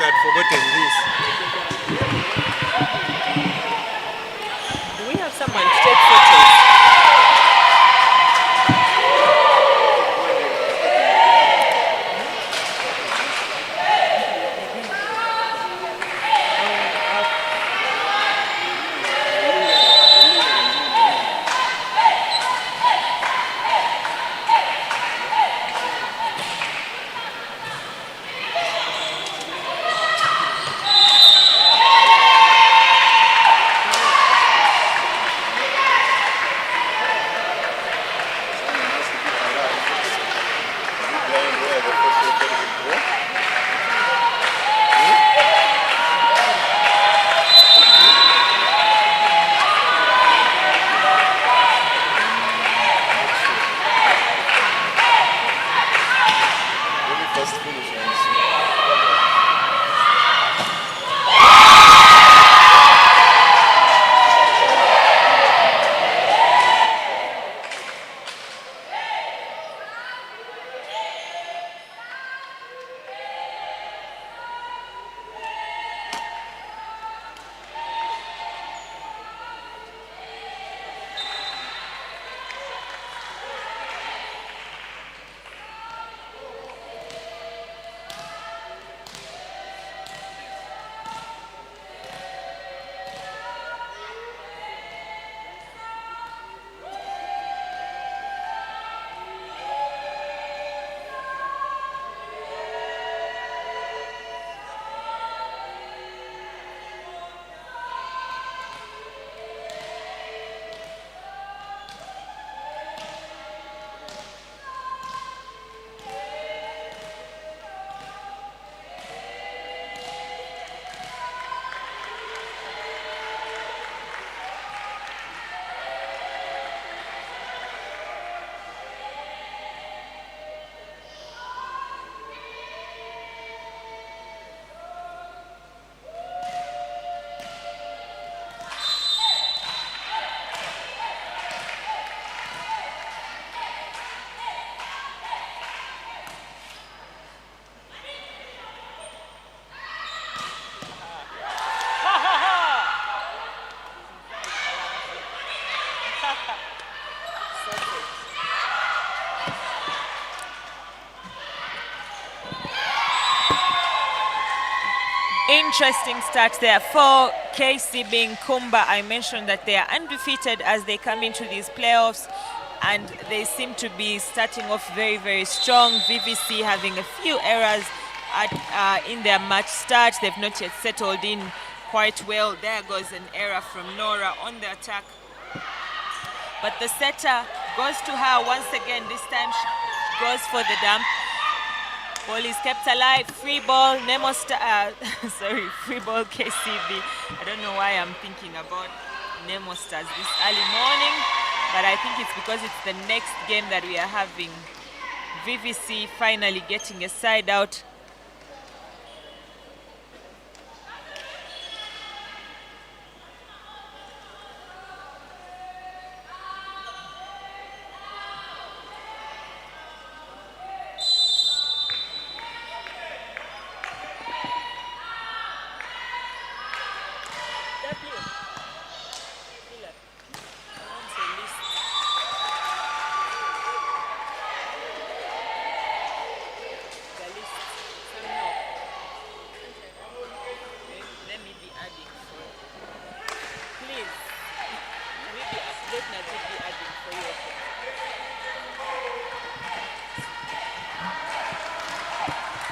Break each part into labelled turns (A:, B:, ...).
A: had forgotten this.
B: Do we have someone to take photos? Interesting start there for Kcb-Nkumba. I mentioned that they are undefeated as they come into these playoffs, and they seem to be starting off very, very strong. VVC having a few errors in their match start. They've not yet settled in quite well. There goes an error from Nora on the attack. But the setter goes to her once again. This time she goes for the dump. Ball is kept alive. Free ball, free ball KCB. I don't know why I'm thinking about Nemo Stars this early morning, but I think it's because it's the next game that we are having. VVC finally getting a side out.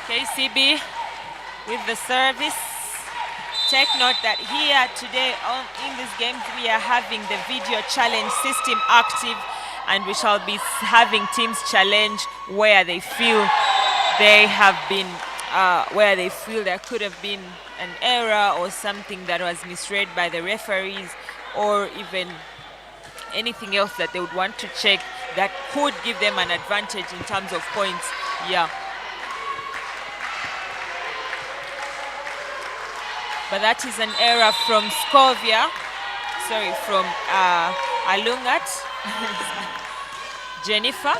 B: KCB with the service. Take note that here today in these games we are having the video challenge system active, and we shall be having teams challenge where they feel they have been, where they feel there could have been an error or something that was misread by the referees, or even anything else that they would want to check that could give them an advantage in terms of points. Yeah. But that is an error from Scovia. Sorry, from Alungat. Jennifer.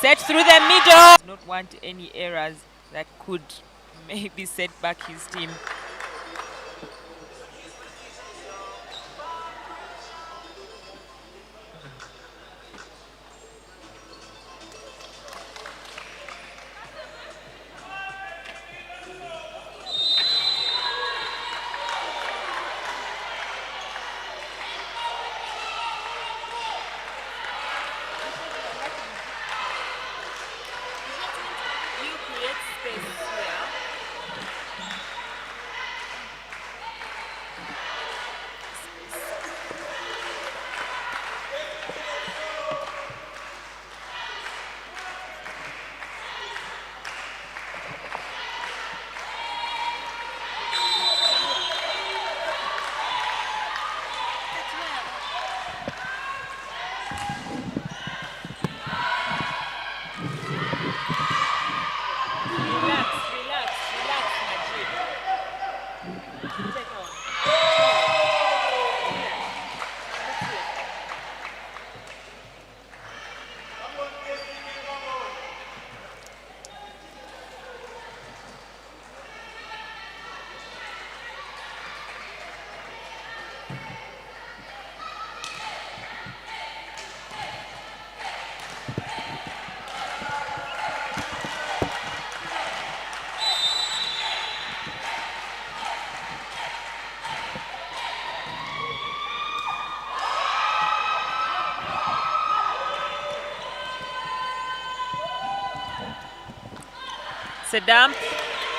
B: Set through the middle. Not want any errors that could maybe set back his team. You create space here. Relax, relax, relax, Najib. Take on. Saddam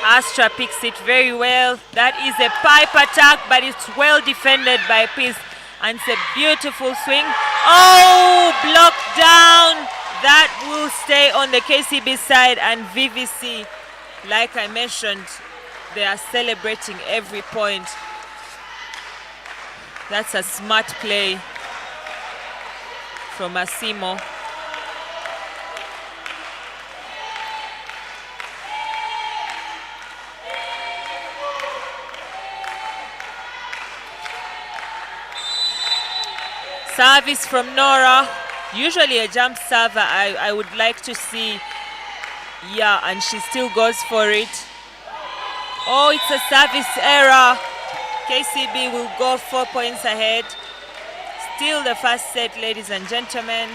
B: Astra picks it very well. That is a pipe attack, but it's well defended by Peace. And it's a beautiful swing. Oh, blocked down. That will stay on the KCB side, and VVC, like I mentioned, they are celebrating every point. That's a smart play from Asimo. Service from Nora. Usually a jump server I would like to see. Yeah, and she still goes for it. Oh, it's a service error. KCB will go 4 points ahead. Still the first set, ladies and gentlemen.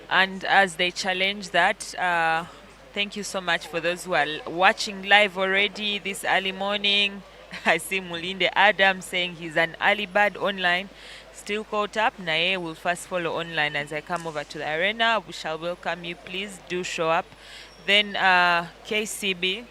B: And as they challenge that, thank you so much for those who are watching live already this early morning. I see Mulinde Adam saying he's an early bird online. Still caught up. Nae will first follow online as I come over to the arena. We shall welcome you. Please do show up. Then KCB.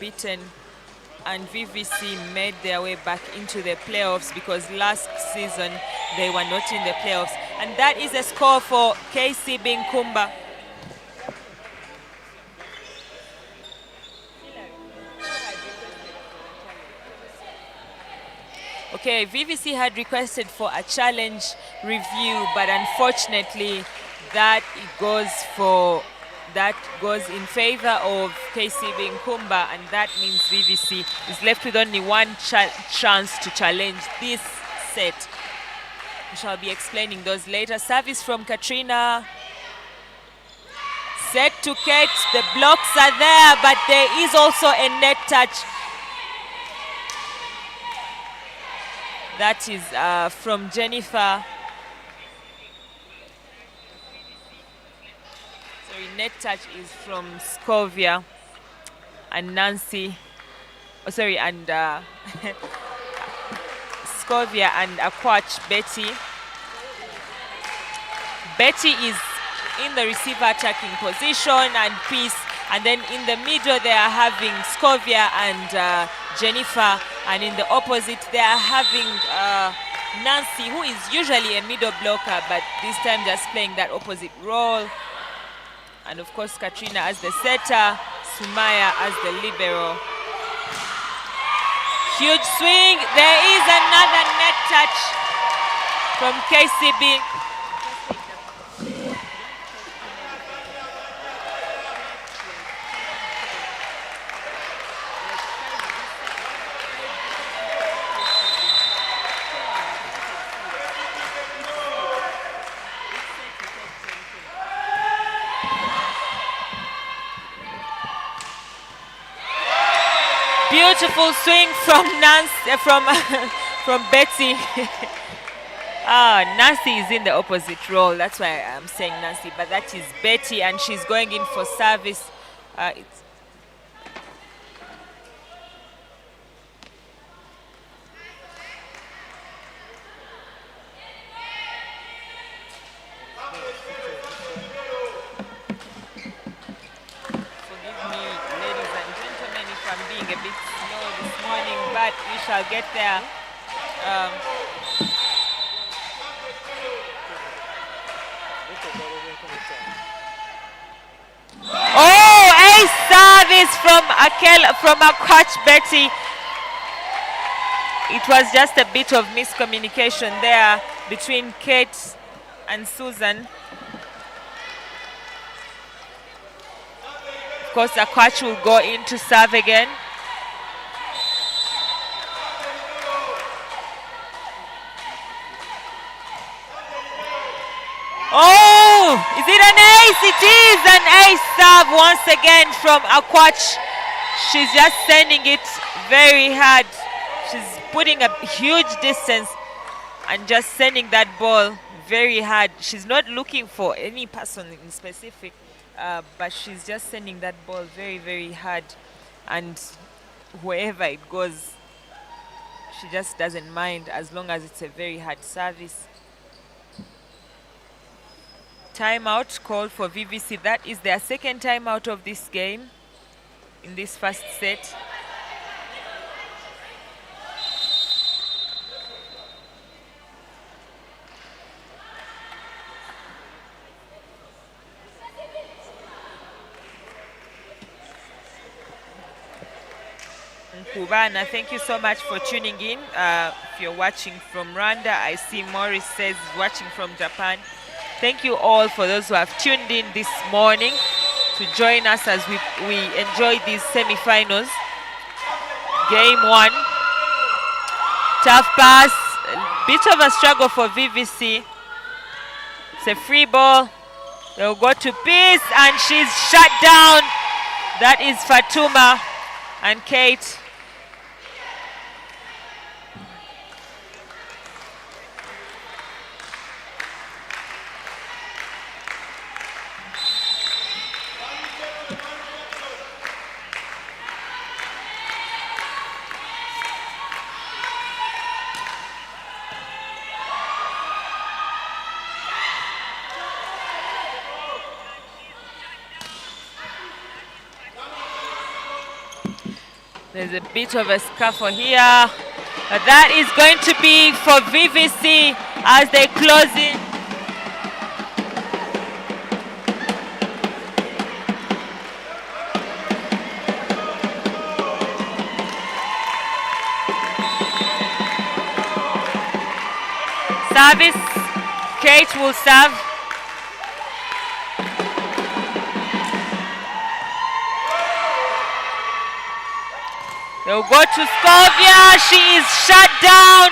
B: unbeaten, and VVC made their way back into the playoffs because last season they were not in the playoffs. And that is a score for Kcb-Nkumba. Okay, VVC had requested for a challenge review, but unfortunately that goes in favor of Kcb-Nkumba, and that means VVC is left with only one chance to challenge this set. We shall be explaining those later. Service from Katrina. Set to Kate. The blocks are there, but there is also a net touch. That is from Jennifer. Sorry, net touch is from Scovia and Nancy. Oh, sorry, and Scovia and Aquach Betty. Betty is in the receiver attacking position and Peace. And then in the middle they are having Scovia and Jennifer. And in the opposite they are having Nancy, who is usually a middle blocker, but this time just playing that opposite role. And of course Katrina as the setter, Sumaya as the libero. Huge swing. There is another net touch from KCB. Beautiful swing from Nancy, from Betty. Nancy is in the opposite role. That's why I'm saying Nancy, but that is Betty, and she's going in for service. We shall get there. A service from Aquach Betty. It was just a bit of miscommunication there between Kate and Susan. Of course, Aquach will go in to serve again. Oh, is it an ace? It is an ace serve once again from Aquach. She's just sending it very hard. She's putting a huge distance and just sending that ball very hard. She's not looking for any person in specific, but she's just sending that ball very, very hard. And wherever it goes, she just doesn't mind as long as it's a very hard service. Timeout called for VVC. That is their second timeout of this game in this first set. Nkubana, thank you so much for tuning in. If you're watching from Rwanda, I see Morris says watching from Japan. Thank you all for those who have tuned in this morning to join us as we enjoy these semi-finals. Game one. Tough pass. A bit of a struggle for VVC. It's a free ball. They'll go to Peace and she's shut down. That is Fatuma and Kate. There's a bit of a scuffle here. But that is going to be for VVC as they close in. Service, Kate will serve. They'll go to Scovia. She is shut down.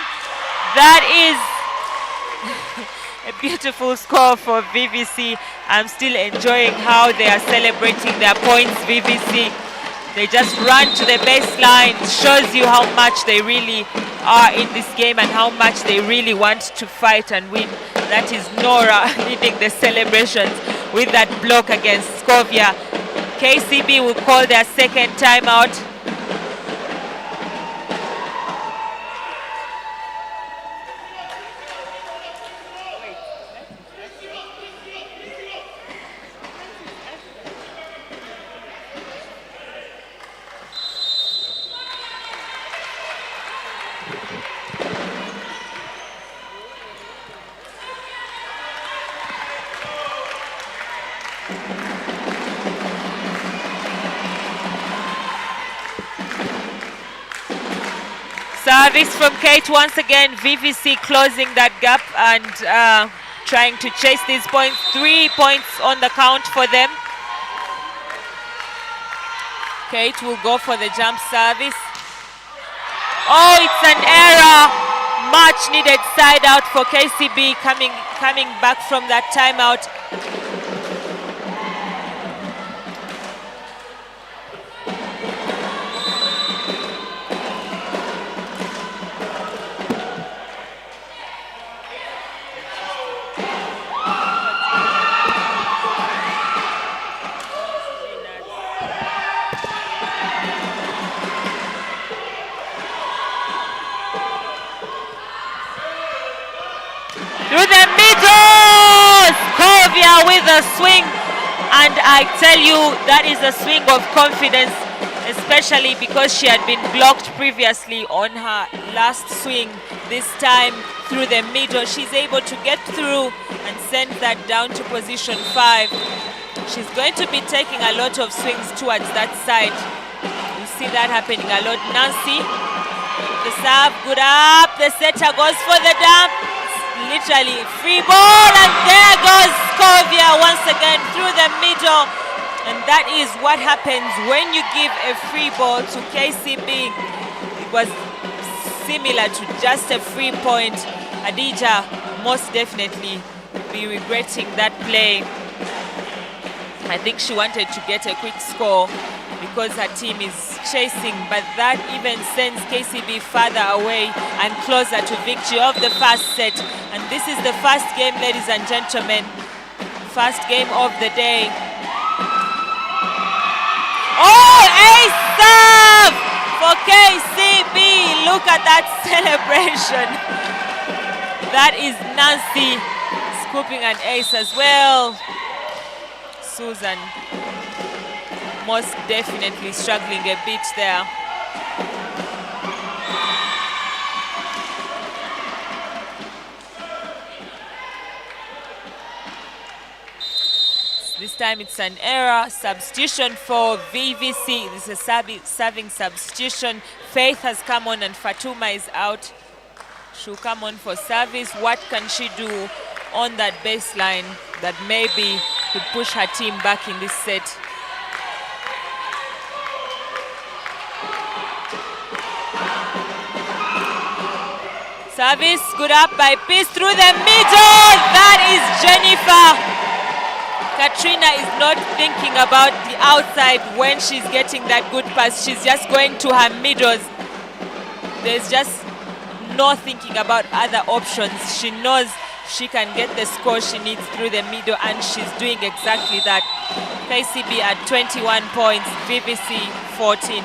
B: That is a beautiful score for VVC. I'm still enjoying how they are celebrating their points, VVC. They just run to the baseline. It shows you how much they really are in this game and how much they really want to fight and win. That is Nora leading the celebrations with that block against Scovia. KCB will call their second timeout. Service from Kate once again. VVC closing that gap and trying to chase these points. 3 points on the count for them. Kate will go for the jump service. Oh, it's an error. Much needed side out for KCB coming back from that timeout. Through the middle, Scovia with a swing, and I tell you that is a swing of confidence, especially because she had been blocked previously on her last swing. This time through the middle, she's able to get through and send that down to position 5. She's going to be taking a lot of swings towards that side. You see that happening a lot. Nancy, the serve, good up, the setter goes for the dump. Literally free ball, and there goes Scovia once again through the middle. And that is what happens when you give a free ball to KCB. It was similar to just a free point. Adija most definitely be regretting that play. I think she wanted to get a quick score because her team is chasing, but that even sends KCB further away and closer to victory of the first set. And this is the first game, ladies and gentlemen. First game of the day. Oh, ace serve for KCB. Look at that celebration. That is Nancy scooping an ace as well. Susan most definitely struggling a bit there. This time it's an error. Substitution for VVC. This is a serving substitution. Faith has come on and Fatuma is out. She'll come on for service. What can she do on that baseline that maybe could push her team back in this set? Service, good up by Peace through the middle. That is Jennifer. Katrina is not thinking about the outside when she's getting that good pass. She's just going to her middles. There's just no thinking about other options. She knows she can get the score she needs through the middle, and she's doing exactly that. KCB at 21 points, VVC 14.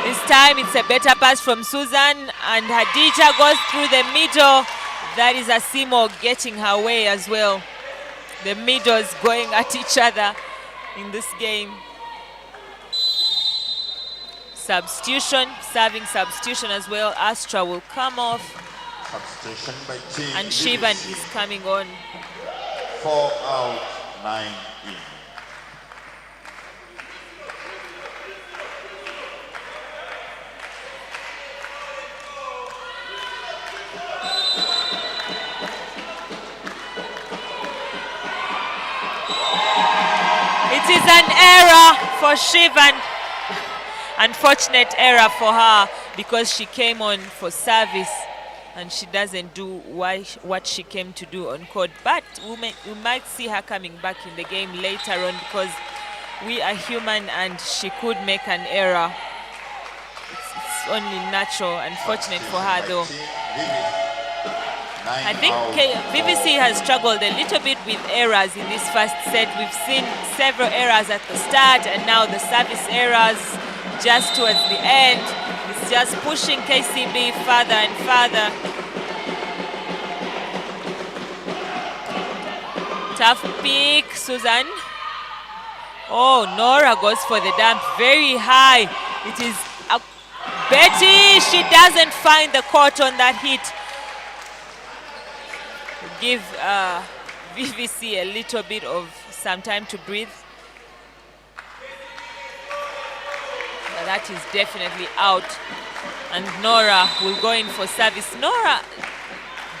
B: This time it's a better pass from Susan, and Hadija goes through the middle. That is Asimo getting her way as well. The middles going at each other in this game. Substitution, serving substitution as well. Astra will come off.
A: Substitution by team
B: And Shivan
A: BBC.
B: is coming on.
A: 4 out, 9 in.
B: It is an error for Shivan. Unfortunate error for her because she came on for service and she doesn't do what she came to do on court. But we might see her coming back in the game later on because we are human and she could make an error. It's only natural. Unfortunate for her though. I think VVC has struggled a little bit with errors in this first set. We've seen several errors at the start and now the service errors just towards the end. It's just pushing KCB further and further. Tough pick, Susan. Oh, Nora goes for the dump very high. It is Betty. She doesn't find the court on that hit. Give VVC a little bit of some time to breathe. But that is definitely out. And Nora will go in for service. Nora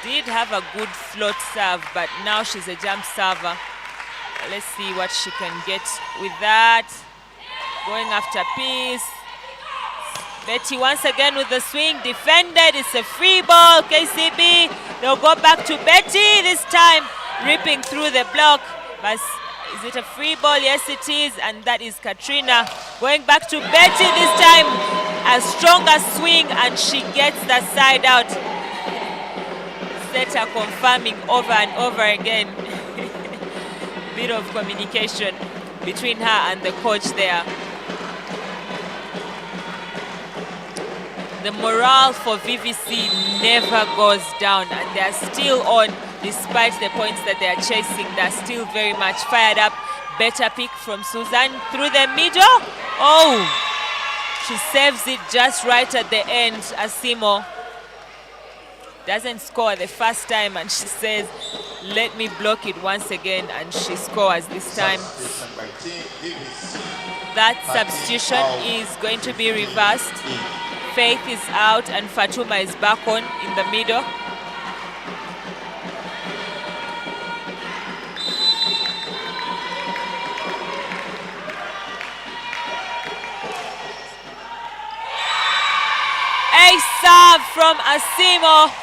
B: did have a good float serve, but now she's a jump server. Let's see what she can get with that. Going after piece. Betty once again with the swing, defended. It's a free ball. KCB, they'll go back to Betty this time, ripping through the block. But is it a free ball? Yes, it is. And that is Katrina going back to Betty this time. A stronger swing, and she gets the side out. Setter confirming over and over again. Bit of communication between her and the coach there. The morale for VVC never goes down, and they're still on despite the points that they're chasing. They're still very much fired up. Better pick from Susan through the middle. Oh, she saves it just right at the end. Asimo doesn't score the first time, and she says, let me block it once again, and she scores this time. That substitution is going to be reversed. Faith is out and Fatuma is back on in the middle. A serve from Asimo.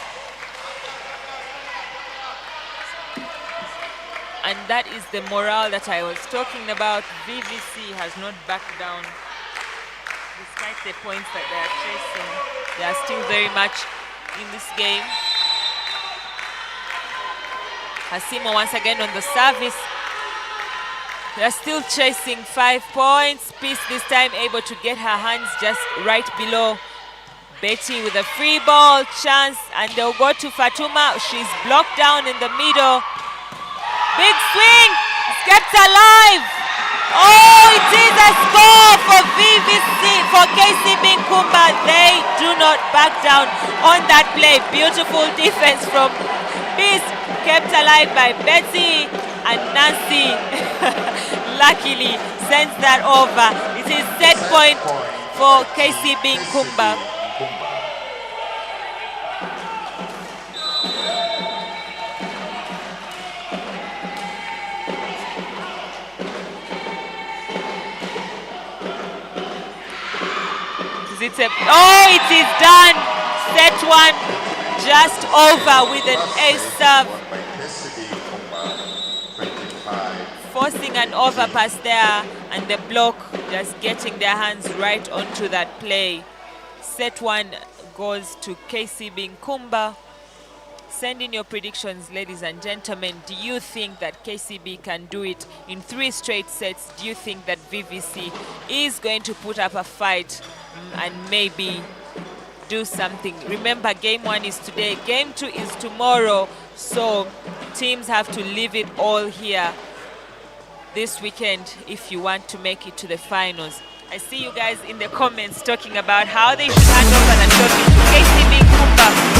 B: And that is the morale that I was talking about. VVC has not backed down. Despite the points that they are chasing, they are still very much in this game. Asimo once again on the service. They are still chasing 5 points. Peace this time able to get her hands just right below Betty with a free ball chance, and they'll go to Fatuma. She's blocked down in the middle. Big swing, it's kept alive. Oh, it is a score for VVC, for Kcb-Nkumba. They do not back down on that play. Beautiful defense from Peace, kept alive by Betty, and Nancy luckily sends that over. It is set point for Kcb-Nkumba. Oh, it is done. Set one just over with an ace serve. Forcing an overpass there, and the block just getting their hands right onto that play. Set one goes to Kcb-Nkumba. Send in your predictions, ladies and gentlemen. Do you think that KCB can do it in 3 straight sets? Do you think that VVC is going to put up a fight and maybe do something? Remember, game 1 is today, game 2 is tomorrow, so teams have to leave it all here this weekend if you want to make it to the finals. I see you guys in the comments talking about how they should hand over the trophy to Kcb-Nkumba.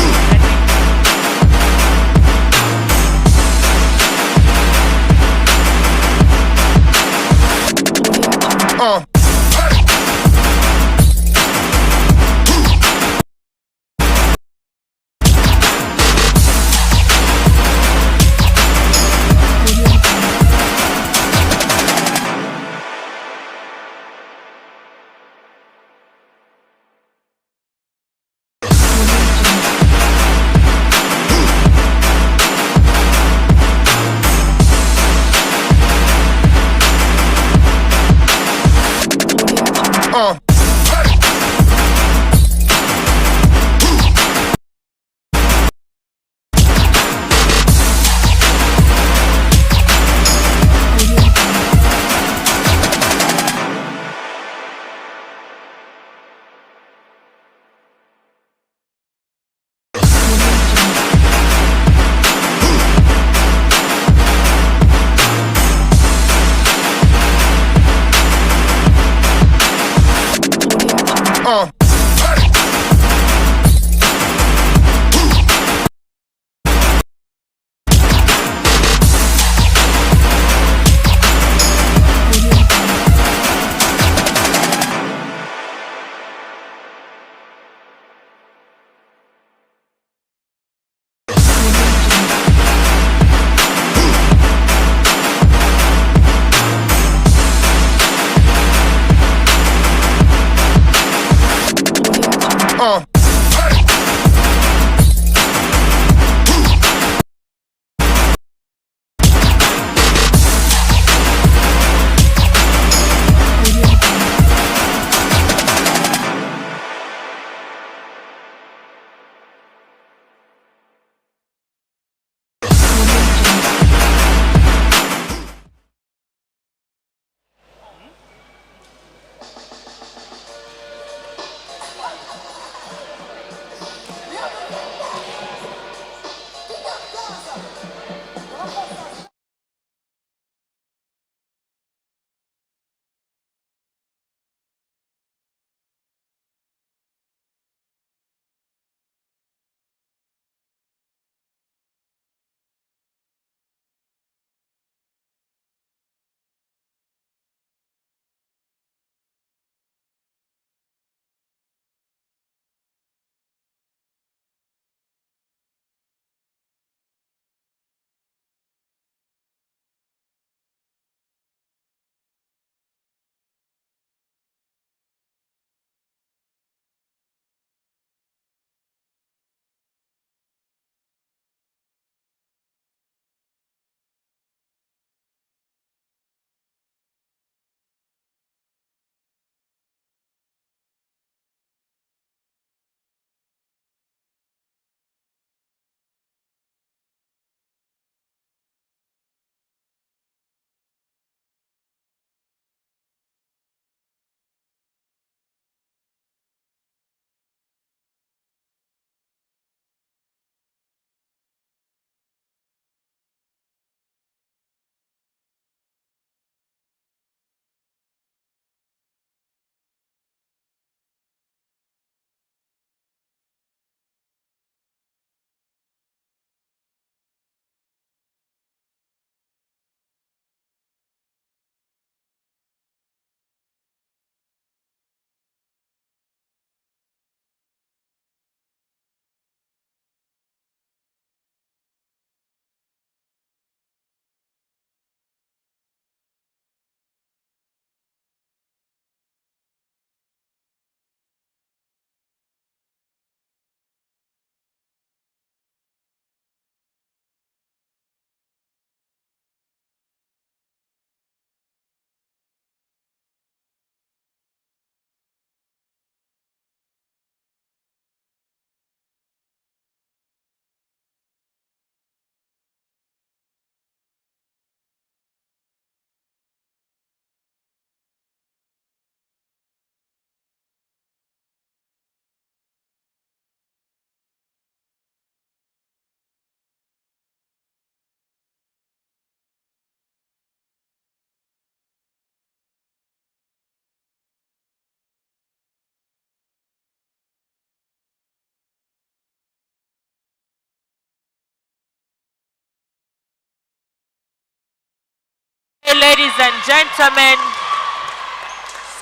B: ladies and gentlemen.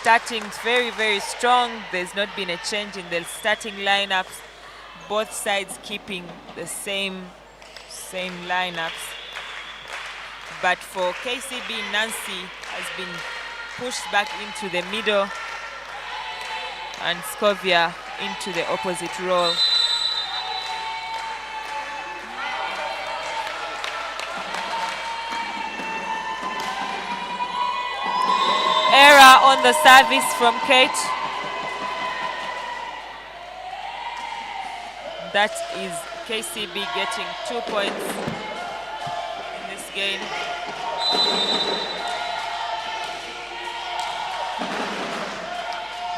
B: Starting very, very strong. There's not been a change in the starting lineups. Both sides keeping the same lineups. But for KCB, Nancy has been pushed back into the middle and Scovia into the opposite role. Error on the service from Kate. That is KCB getting 2 points in this game.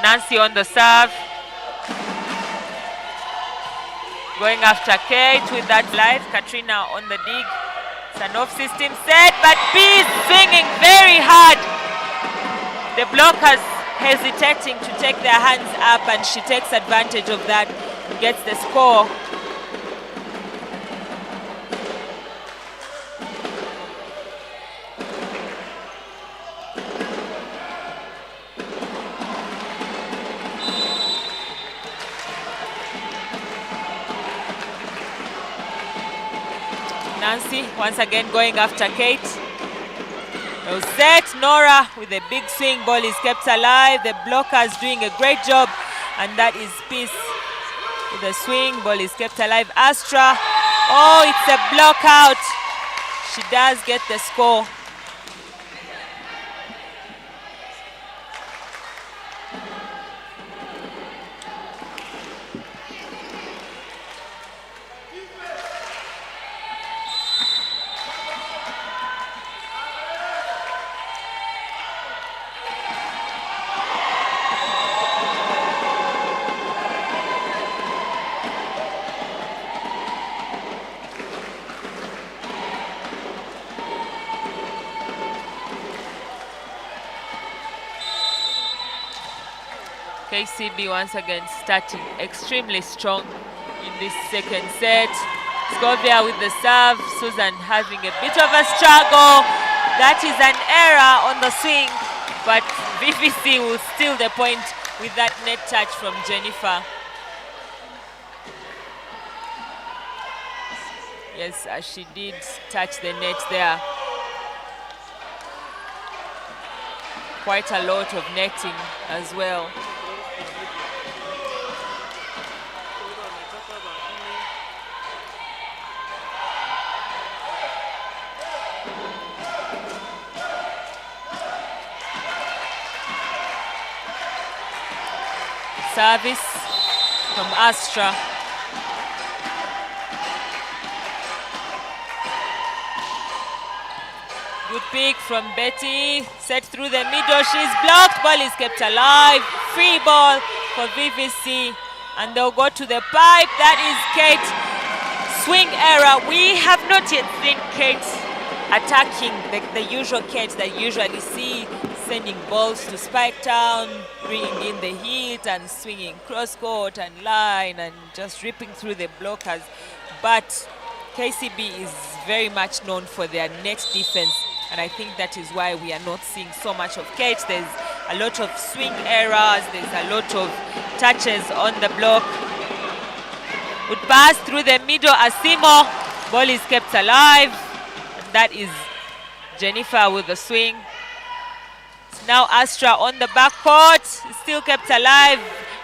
B: Nancy on the serve. Going after Kate with that live. Katrina on the dig. It's an off-system set, but B is swinging very hard. The blockers hesitating to take their hands up, and she takes advantage of that, gets the score. Nancy once again going after Kate. Well set, Nora with a big swing, ball is kept alive. The blockers doing a great job, and that is Peace with a swing, ball is kept alive. Astra, oh, it's a block out. She does get the score. KCB once again starting extremely strong in this second set. Scovia with the serve, Susan having a bit of a struggle. That is an error on the swing, but VVC will steal the point with that net touch from Jennifer. Yes, she did touch the net there. Quite a lot of netting as well. Service from Astra. Good pick from Betty. Set through the middle. She's blocked. Ball is kept alive. Free ball for VVC. And they'll go to the pipe. That is Kate. Swing error. We have not yet seen Kate attacking the usual Kate that you usually see, sending balls to Spike Town, bringing in the heat and swinging cross court and line and just ripping through the blockers. But KCB is very much known for their net defense, and I think that is why we are not seeing so much of Kate. There's a lot of swing errors, there's a lot of touches on the block. Would pass through the middle, Asimo, ball is kept alive, and that is Jennifer with the swing. Now Astra on the backcourt, still kept alive.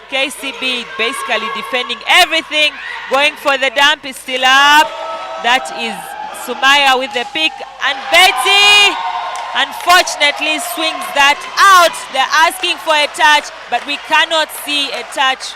B: KCB basically defending everything. Going for the dump, is still up. That is Sumaya with the pick. And Betty, unfortunately, swings that out. They're asking for a touch, but we cannot see a touch.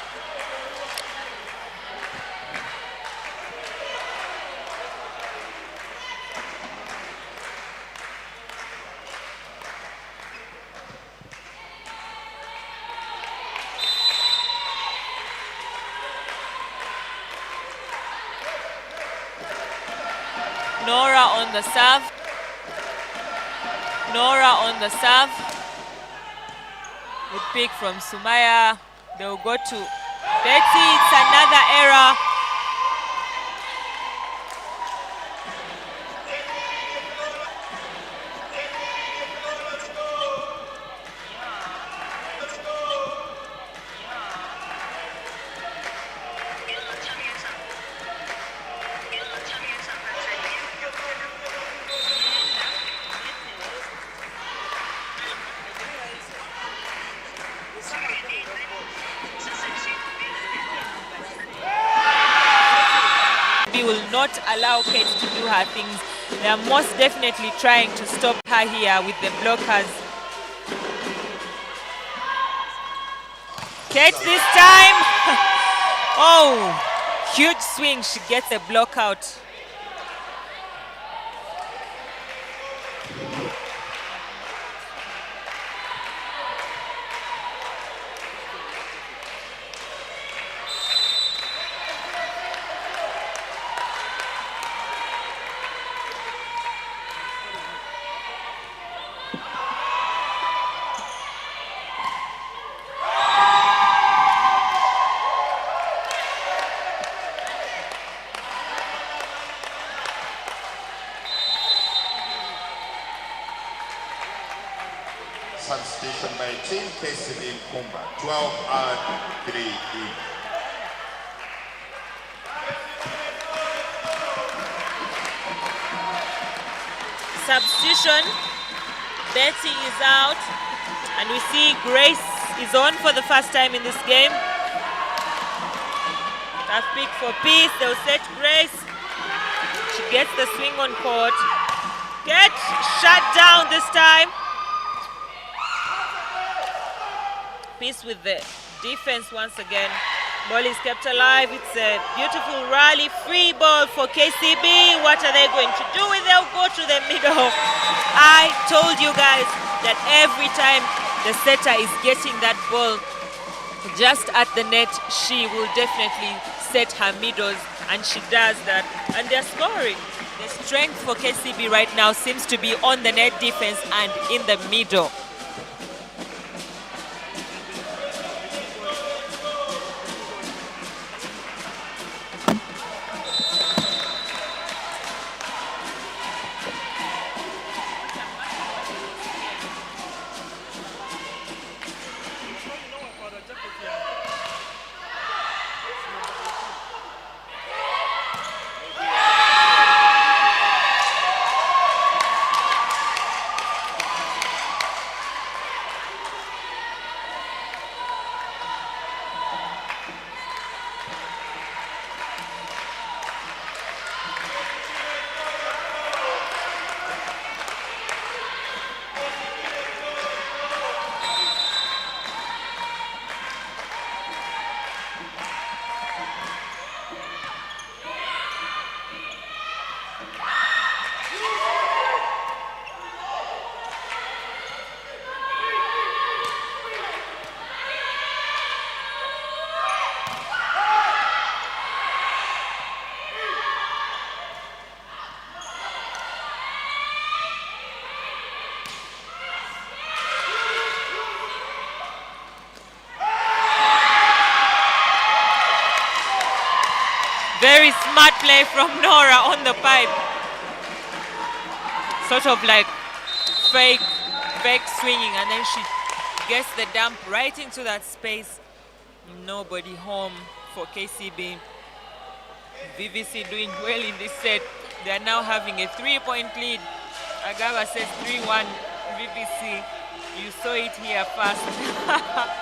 B: Nora on the serve. Nora on the serve. Good pick from Sumaya. They'll go to Betty. It's another error. not allow Kate to do her things. They are most definitely trying to stop her here with the blockers. Kate this time. Oh, huge swing. She gets a block out.
A: Substitution by team Kcb-Nkumba, 12 and 3 in.
B: Substitution. Betty is out. And we see Grace is on for the first time in this game. Tough pick for Peace. They'll set Grace. She gets the swing on court. Get shut down this time. Peace with the defense once again. Ball is kept alive. It's a beautiful rally. Free ball for KCB. What are they going to do? They'll go to the middle. I told you guys that every time the setter is getting that ball just at the net, she will definitely set her middles, and she does that. And they're scoring. The strength for KCB right now seems to be on the net defense and in the middle. Very smart play from Nora on the pipe. Sort of like fake swinging, and then she gets the dump right into that space. Nobody home for KCB. VVC doing well in this set. They are now having a 3-point lead. Agaba says 3-1 VVC. You saw it here first.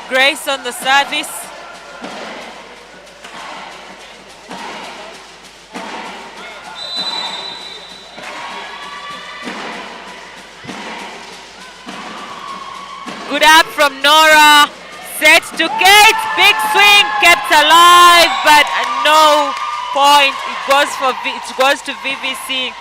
B: Grace on the service. Good up from Nora. Set to Kate. Big swing kept alive, but no point. It goes to VVC.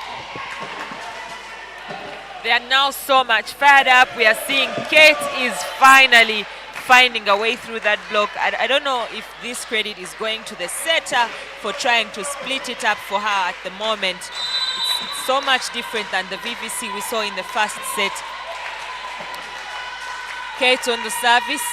B: They are now so much fired up. We are seeing Kate is finally finding a way through that block. I don't know if this credit is going to the setter for trying to split it up for her at the moment. It's so much different than the VVC we saw in the first set. Kate on the service.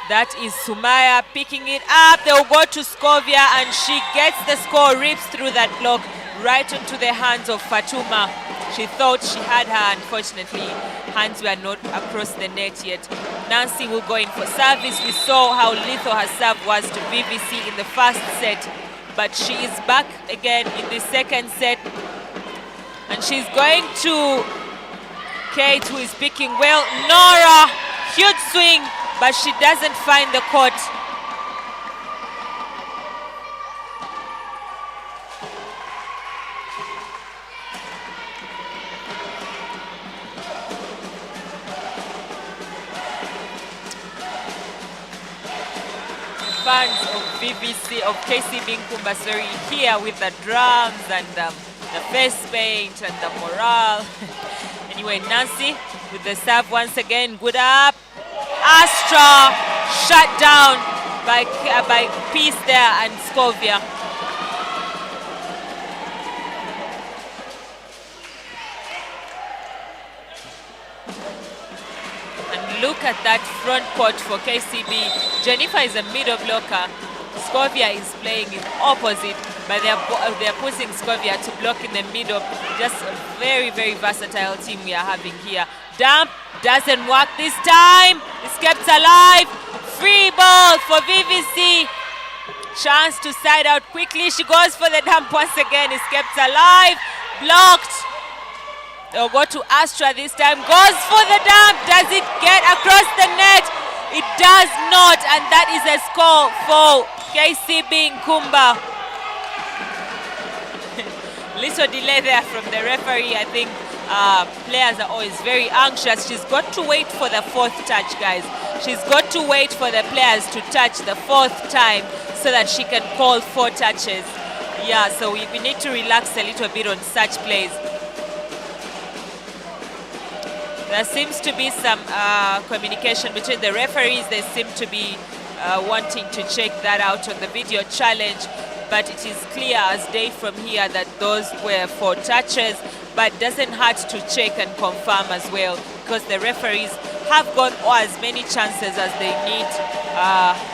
B: That is Sumaya picking it up. They'll go to Scovia and she gets the score, rips through that block right into the hands of Fatuma. She thought she had her. Unfortunately, hands were not across the net yet. Nancy will go in for service. We saw how lethal her serve was to VVC in the first set, but she is back again in the second set. And she's going to Kate, who is picking well. Nora, huge swing, but she doesn't find the court. Fans of VVC, of Kcb-Nkumba, Serie, here with the drums and the face paint and the morale. Anyway, Nancy with the serve once again, good up. Astra shut down by Peace there and Scovia. And look at that front court for KCB. Jennifer is a middle blocker. Scovia is playing in opposite, but they're pushing Scovia to block in the middle. Just a very, very versatile team we are having here. Dump doesn't work this time. It's kept alive. Free ball for VVC. Chance to side out quickly. She goes for the dump once again. It's kept alive. Blocked. They'll go to Astra this time. Goes for the dump. Does it get across the net? It does not, and that is a score for Kcb-Nkumba. Little delay there from the referee. I think players are always very anxious. She's got to wait for the fourth touch, guys. She's got to wait for the players to touch the fourth time so that she can call 4 touches. Yeah, so we need to relax a little bit on such plays. There seems to be some communication between the referees. They seem to be wanting to check that out on the video challenge, but it is clear as day from here that those were 4 touches, but doesn't hurt to check and confirm as well, because the referees have got as many chances as they need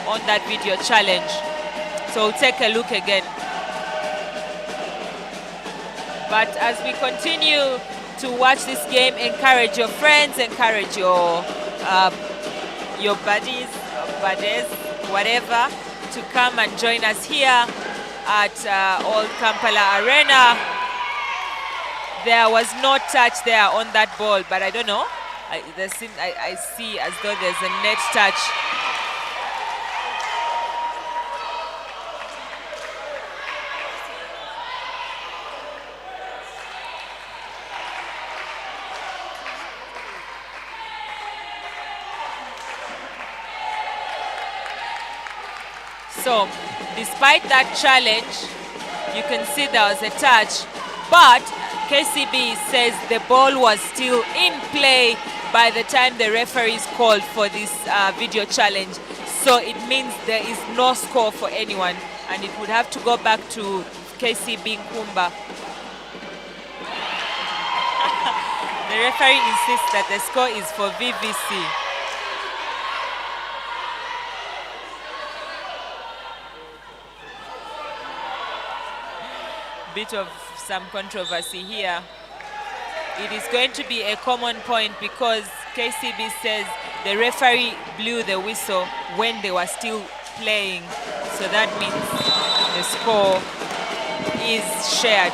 B: on that video challenge. So we'll take a look again. But as we continue to watch this game, encourage your friends, encourage your buddies, whatever, to come and join us here at Old Kampala Arena. There was no touch there on that ball, but I don't know. I see as though there's a net touch. So, despite that challenge, you can see there was a touch, but KCB says the ball was still in play by the time the referees called for this video challenge. So it means there is no score for anyone, and it would have to go back to Kcb-Nkumba. The referee insists that the score is for VVC. Bit of some controversy here. It is going to be a common point because KCB says the referee blew the whistle when they were still playing, so that means the score is shared.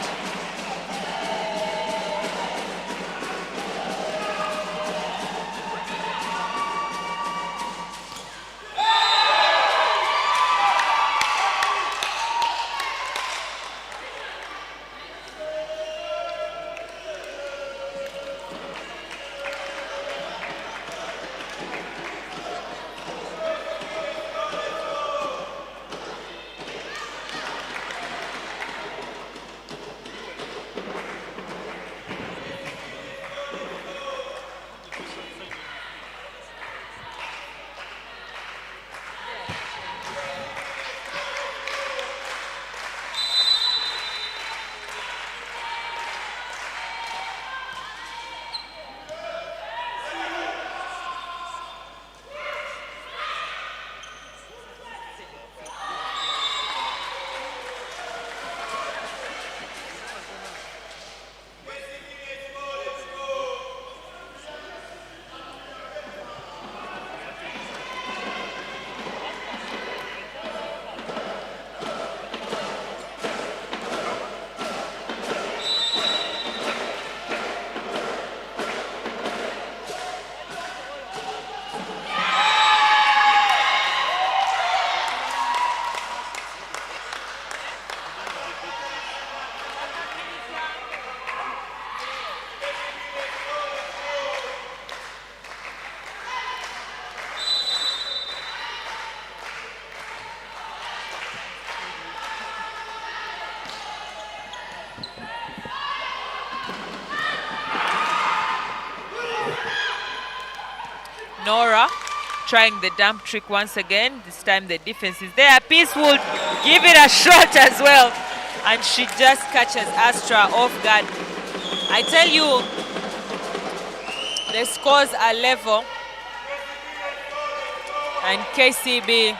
B: Nora trying the dump trick once again. This time the defense is there. Peace will give it a shot as well. And she just catches Astra off guard. I tell you, the scores are level. And KCB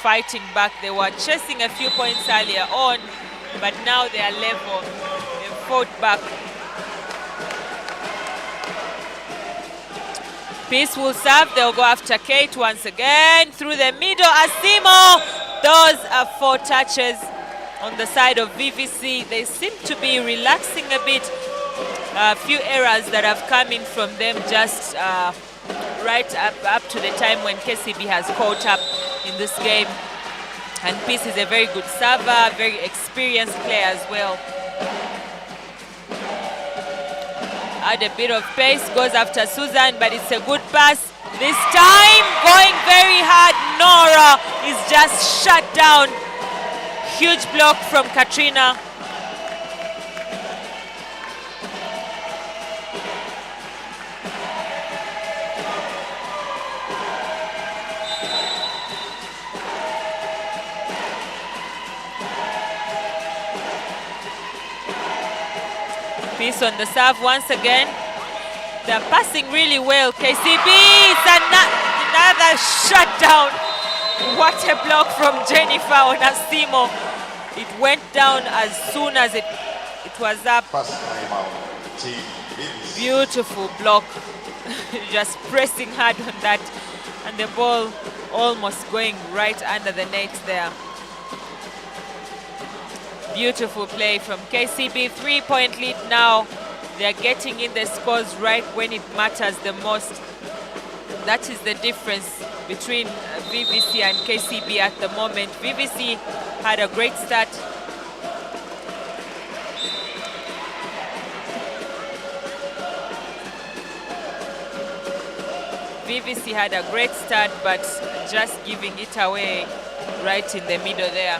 B: fighting back. They were chasing a few points earlier on, but now they are level. They fought back. Peace will serve. They'll go after Kate once again. Through the middle, Asimo. Those are 4 touches on the side of VVC. They seem to be relaxing a bit. A few errors that have come in from them just right up to the time when KCB has caught up in this game. And Peace is a very good server, very experienced player as well. Add a bit of pace, goes after Susan, but it's a good pass. This time, going very hard. Nora is just shut down. Huge block from Katrina. Peace on the serve once again. They're passing really well. KCB, it's another shutdown. What a block from Jennifer on Asimo. It went down as soon as it was up. Beautiful block. Just pressing hard on that. And the ball almost going right under the net there. Beautiful play from KCB. 3-point lead now. They're getting in the scores right when it matters the most. That is the difference between VVC and KCB at the moment. VVC had a great start. VVC had a great start, but just giving it away right in the middle there.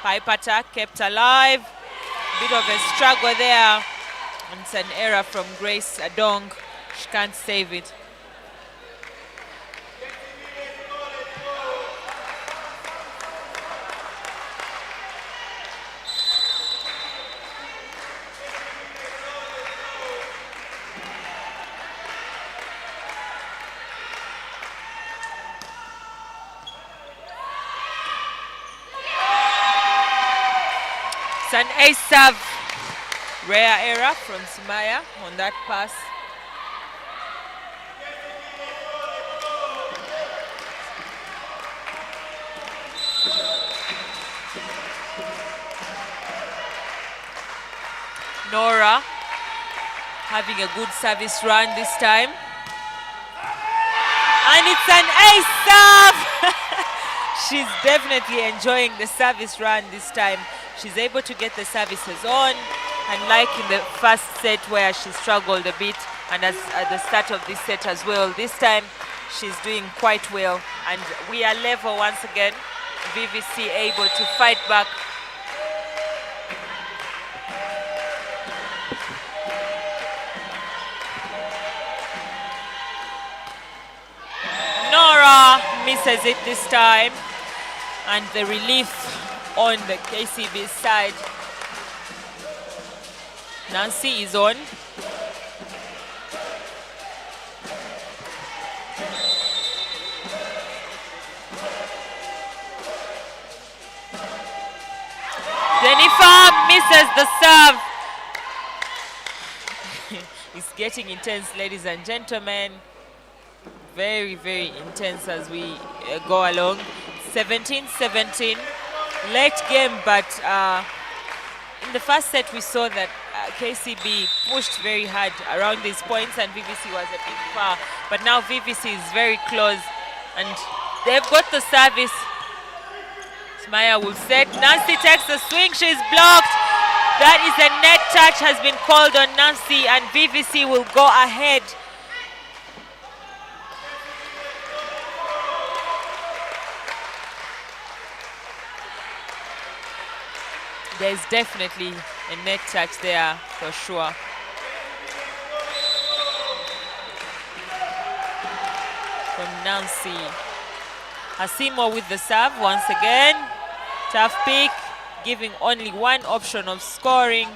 B: Pipe attack kept alive. Bit of a struggle there. And it's an error from Grace Adong. She can't save it. It's an ace serve. Rare error from Sumaya on that pass. Nora having a good service run this time. And it's an ace serve! She's definitely enjoying the service run this time. She's able to get the services on, and like in the first set where she struggled a bit, and as at the start of this set as well, this time she's doing quite well. And we are level once again. VVC able to fight back. Nora misses it this time, and the relief on the KCB side. Nancy is on. Jennifer misses the serve. It's getting intense, ladies and gentlemen. Very, very intense as we go along. 17-17. Late game, but in the first set we saw that KCB pushed very hard around these points and VVC was a bit far. But now VVC is very close and they've got the service. Smaya will set. Nancy takes a swing. She's blocked. That is a net touch has been called on Nancy, and VVC will go ahead. There's definitely a net touch there for sure. From Nancy. Hasimo with the serve once again. Tough pick, giving only one option of scoring.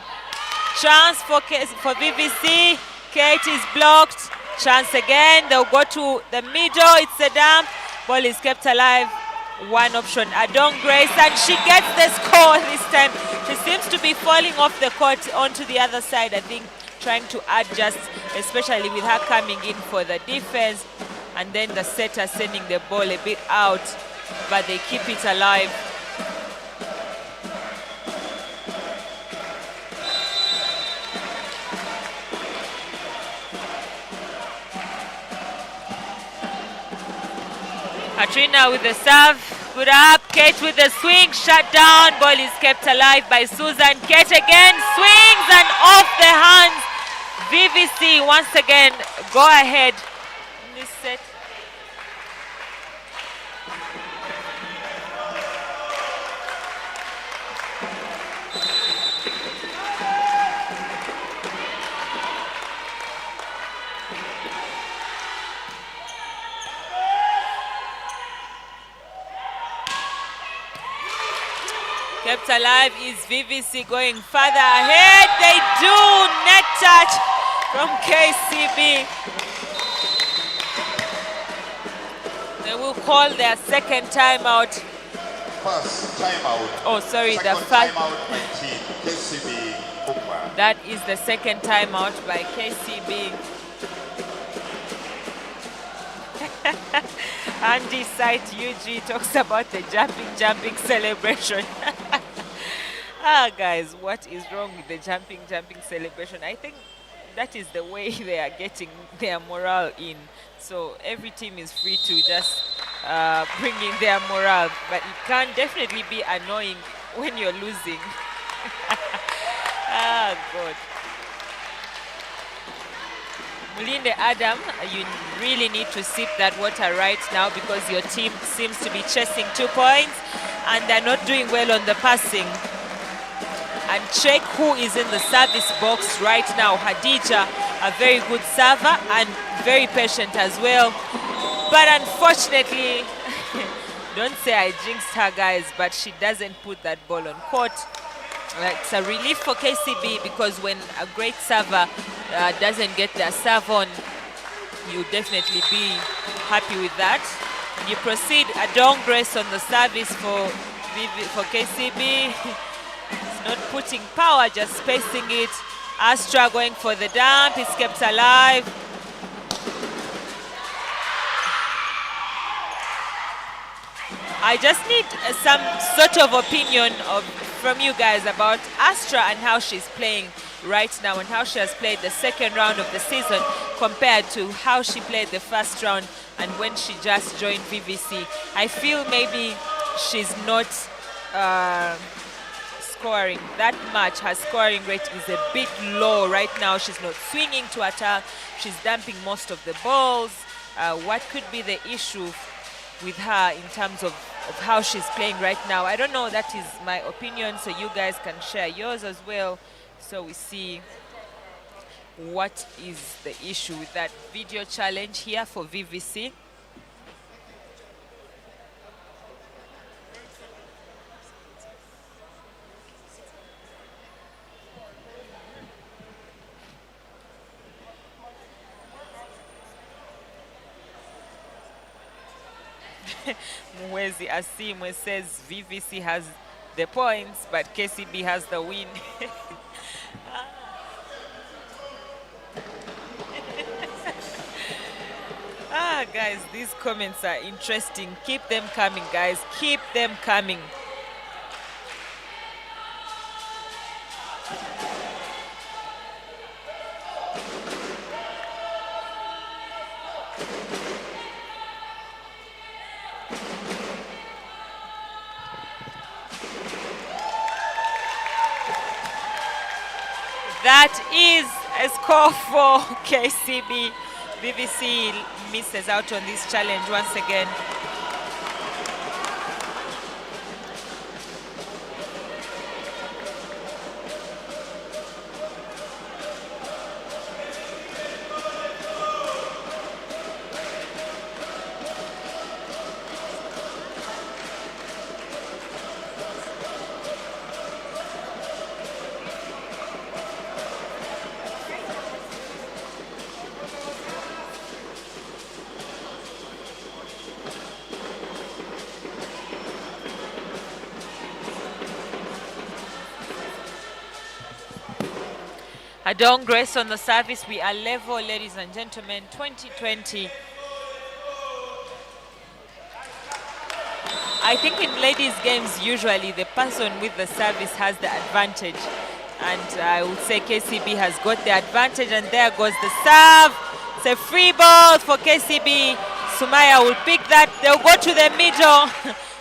B: Chance for VVC. Kate is blocked. Chance again. They'll go to the middle. It's a dump. Ball is kept alive. One option, Adong Grace, and she gets the score this time. She seems to be falling off the court onto the other side, I think, trying to adjust, especially with her coming in for the defense. And then the setter sending the ball a bit out, but they keep it alive. Katrina with the serve, good up. Kate with the swing, shut down. Ball is kept alive by Susan. Kate again, swings and off the hands. VVC once again go ahead in this set. Kept alive is VVC going further ahead. They do net touch from KCB. They will call their second timeout.
A: First timeout.
B: Oh, sorry,
A: Second
B: the first.
A: timeout by team Kcb-Nkumba.
B: That is the second timeout by KCB. Andy Sight UG talks about the jumping celebration. Guys, what is wrong with the jumping celebration? I think that is the way they are getting their morale in. So every team is free to just bring in their morale, but it can definitely be annoying when you're losing. God. Mulinde Adam, you really need to sip that water right now because your team seems to be chasing 2 points and they're not doing well on the passing. And check who is in the service box right now. Hadija, a very good server and very patient as well. But unfortunately, don't say I jinxed her, guys, but she doesn't put that ball on court. It's a relief for KCB because when a great server doesn't get their serve on, you definitely be happy with that. And you proceed Adong Grace on the service for KCB. It's not putting power, just spacing it. Astra going for the dump, it's kept alive. I just need some sort of opinion from you guys about Astra and how she's playing right now and how she has played the second round of the season compared to how she played the first round and when she just joined VVC. I feel maybe she's not scoring that much. Her scoring rate is a bit low right now. She's not swinging to attack. She's dumping most of the balls. What could be the issue with her in terms of how she's playing right now? I don't know. That is my opinion, so you guys can share yours as well, so we see what is the issue with that video challenge here for VVC. Mwezi Asimwe says VVC has the points, but KCB has the win. Guys, these comments are interesting. Keep them coming, guys. Keep them coming. That is a score for KCB. VVC misses out on this challenge once again. Adong Grace on the service. We are level, ladies and gentlemen, 20-20. I think in ladies' games, usually the person with the service has the advantage. And I would say KCB has got the advantage, and there goes the serve. It's a free ball for KCB. Sumaya will pick that. They'll go to the middle.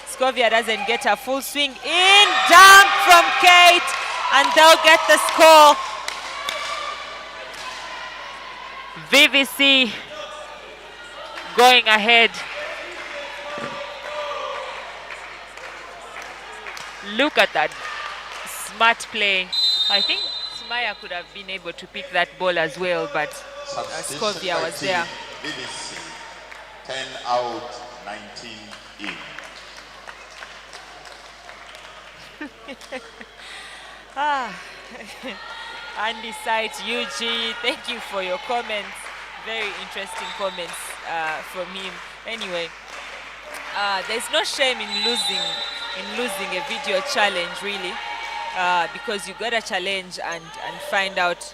B: Scovia doesn't get a full swing. In, dump from Kate, and they'll get the score. VVC going ahead. Look at that smart play. I think Sumaya could have been able to pick that ball as well, but Scovia was there.
A: VVC, 10 out, 19 in.
B: Andy Sight, UG, thank you for your comments. Very interesting comments from him. Anyway, there's no shame in losing a video challenge, really, because you got a challenge and find out.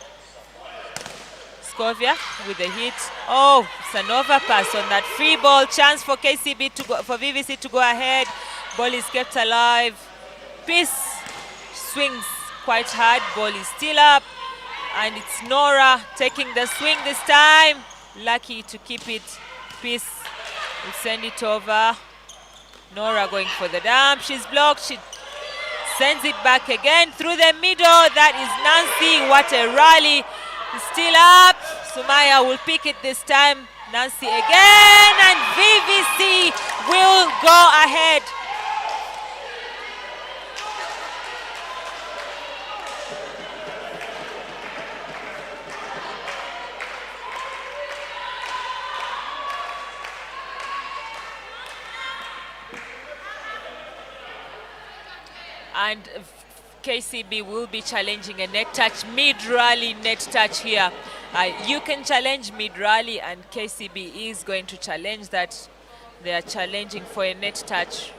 B: Scovia with a hit. Oh, it's an overpass on that free ball. Chance for KCB to go, for VVC to go ahead. Ball is kept alive. Peace swings quite hard. Ball is still up, and it's Nora taking the swing this time. Lucky to keep it. Peace will send it over. Nora going for the dump. She's blocked. She sends it back again through the middle. That is Nancy. What a rally. It's still up. Sumaya will pick it this time. Nancy again, and VVC will go ahead. And KCB will be challenging a net touch, mid-rally net touch here. You can challenge mid-rally, and KCB is going to challenge that. They are challenging for a net touch.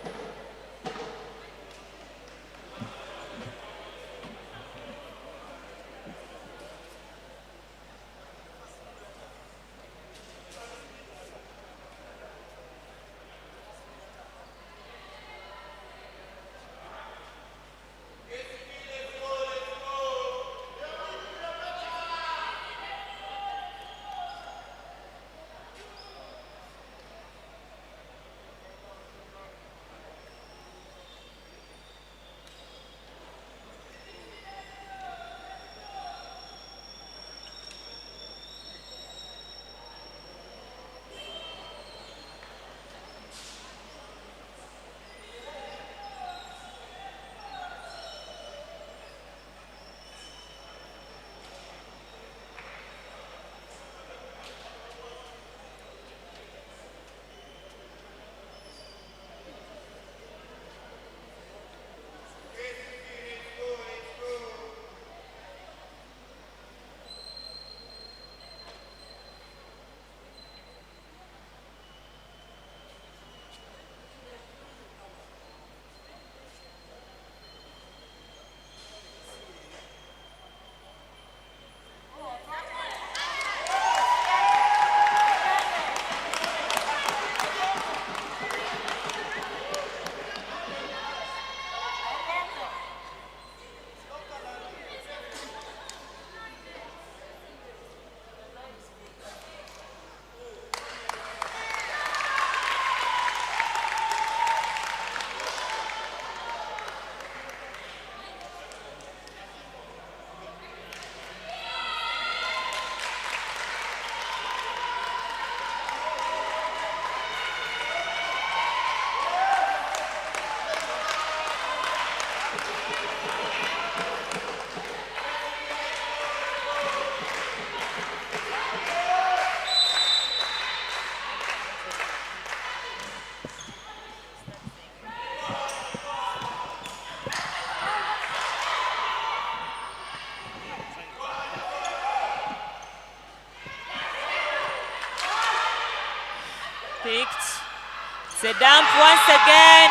B: The dump once again.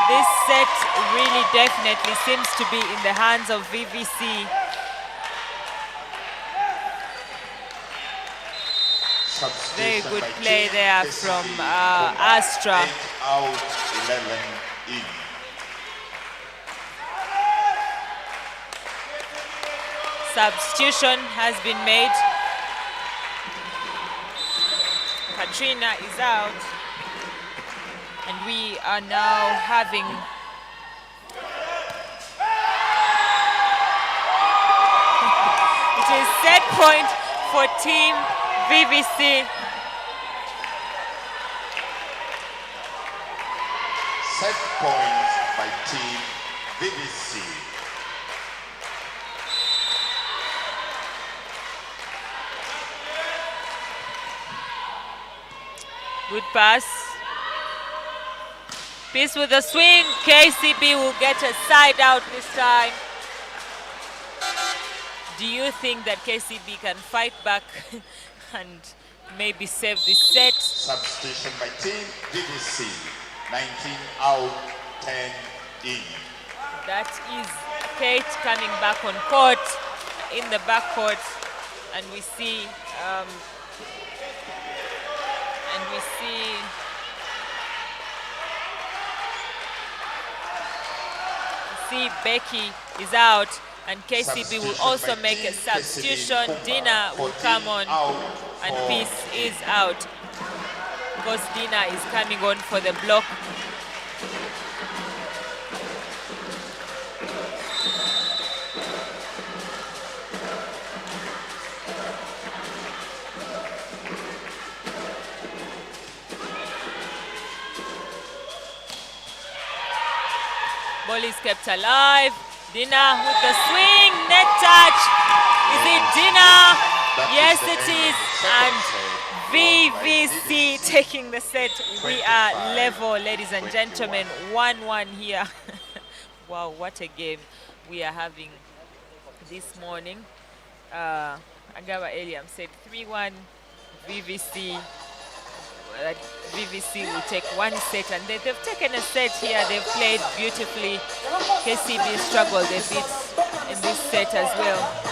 B: This set really definitely seems to be in the hands of VVC. Very good play there from Astra.
A: 8 out, 11 in.
B: Substitution has been made. Katrina is out. And we are now having it is set point for Team VVC.
A: Set points by Team VVC.
B: Good pass. Peace with the swing. KCB will get a side out this time. Do you think that KCB can fight back and maybe save this set?
A: Substitution by Team VVC. 19 out, 10 in.
B: That is Kate coming back on court, in the backcourt, and we see Becky is out, and KCB will also make a substitution. Dina will come on, and Peace is out. Because Dina is coming on for the block. Ball is kept alive. Dina with the swing, net touch. Is it Dina? Yes, it is. And VVC taking the set. We are level, ladies and gentlemen. 1-1 here. Wow, what a game we are having this morning. Agawa Eliam said 3-1 VVC. VVC will take one set, and they've taken a set here. They've played beautifully. KCB struggled a bit in this set as well.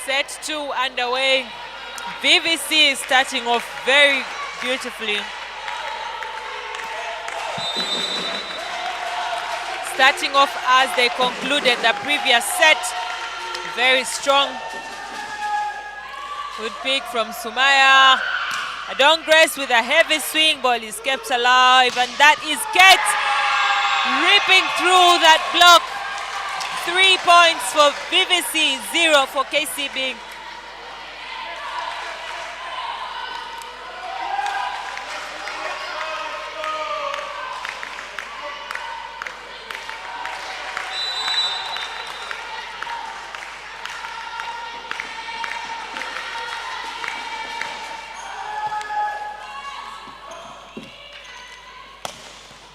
B: Set 2 underway. VVC is starting off very beautifully. Starting off as they concluded the previous set. Very strong. Good pick from Sumaya. Adon Grace with a heavy swing. Ball is kept alive, and that is Kate ripping through that block. 3 points for VVC, 0 for KCB.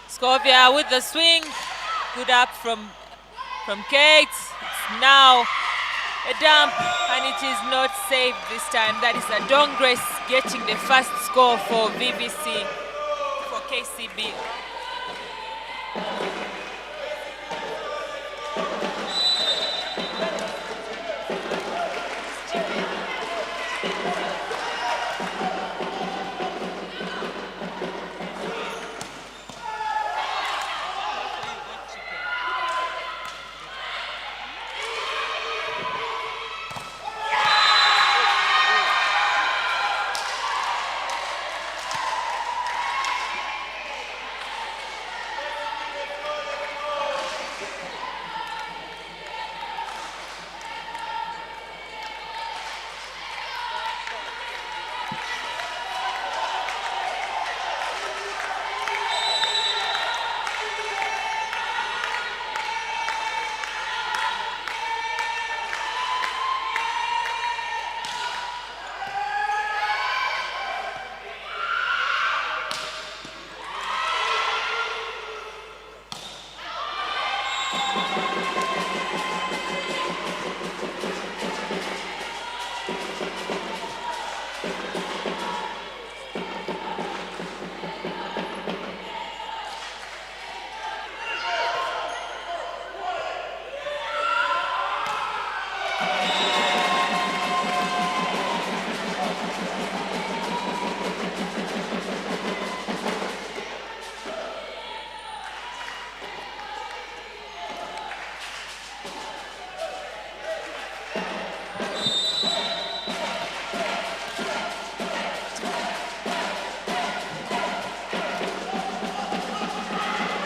B: Scovia with the swing. Good up from Kate. It's now a dump, and it is not saved this time. That is Adon Grace getting the first score for VVC, for KCB.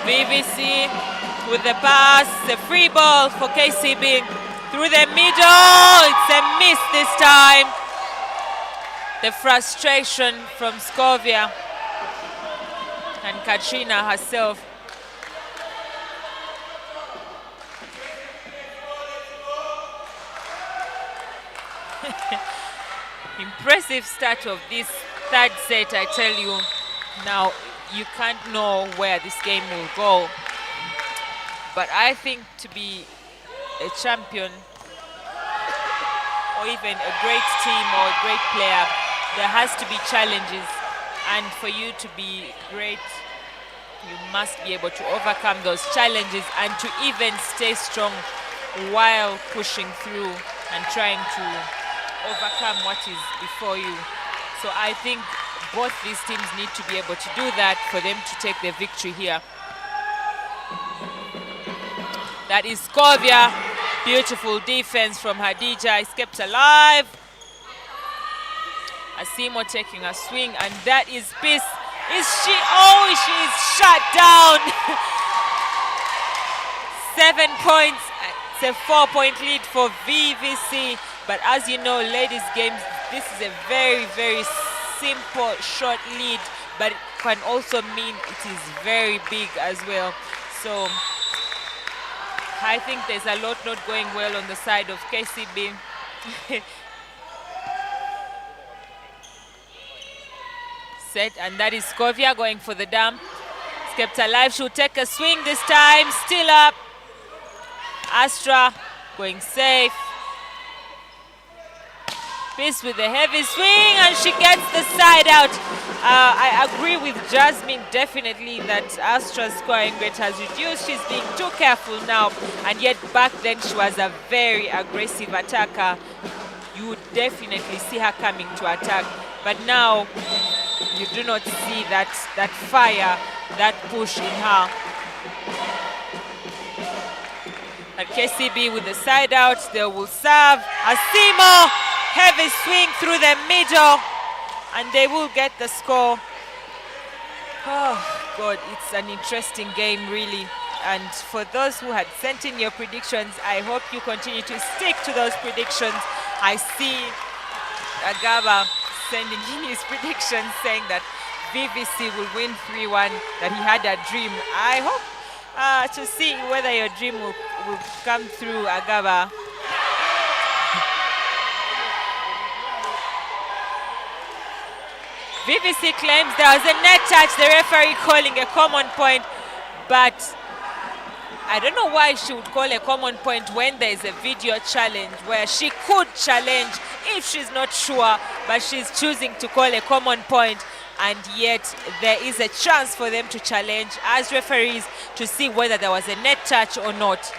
B: VVC with the pass, the free ball for KCB through the middle. It's a miss this time. The frustration from Scovia and Katrina herself. Impressive start of this third set, I tell you. Now, you can't know where this game will go. But I think to be a champion or even a great team or a great player, there has to be challenges. And for you to be great, you must be able to overcome those challenges and to even stay strong while pushing through and trying to overcome what is before you. So I think both these teams need to be able to do that for them to take the victory here. That is Scovia. Beautiful defense from Hadija. Is kept alive. Asimo taking a swing, and that is Peace. Is she? Oh, she is shut down. 7 points. It's a 4-point lead for VVC. But as you know, ladies' games, this is a very, very simple, short lead, but it can also mean it is very big as well. So I think there's a lot not going well on the side of KCB. Set, and that is Skovia going for the dump. It's kept alive. She'll take a swing this time. Still up. Astra going safe. Peace with a heavy swing, and she gets the side out. I agree with Jasmine definitely that Astra's scoring rate has reduced. She's being too careful now, and yet back then she was a very aggressive attacker. You would definitely see her coming to attack, but now you do not see that fire, that push in her. At KCB with the side out, they will serve. Asimo, heavy swing through the middle, and they will get the score. Oh God, it's an interesting game really. And for those who had sent in your predictions, I hope you continue to stick to those predictions. I see Agaba sending in his predictions saying that VVC will win 3-1, that he had a dream. I hope to see whether your dream will come through, Agaba. VVC claims there was a net touch, the referee calling a common point, but I don't know why she would call a common point when there is a video challenge where she could challenge if she's not sure, but she's choosing to call a common point, and yet there is a chance for them to challenge as referees to see whether there was a net touch or not.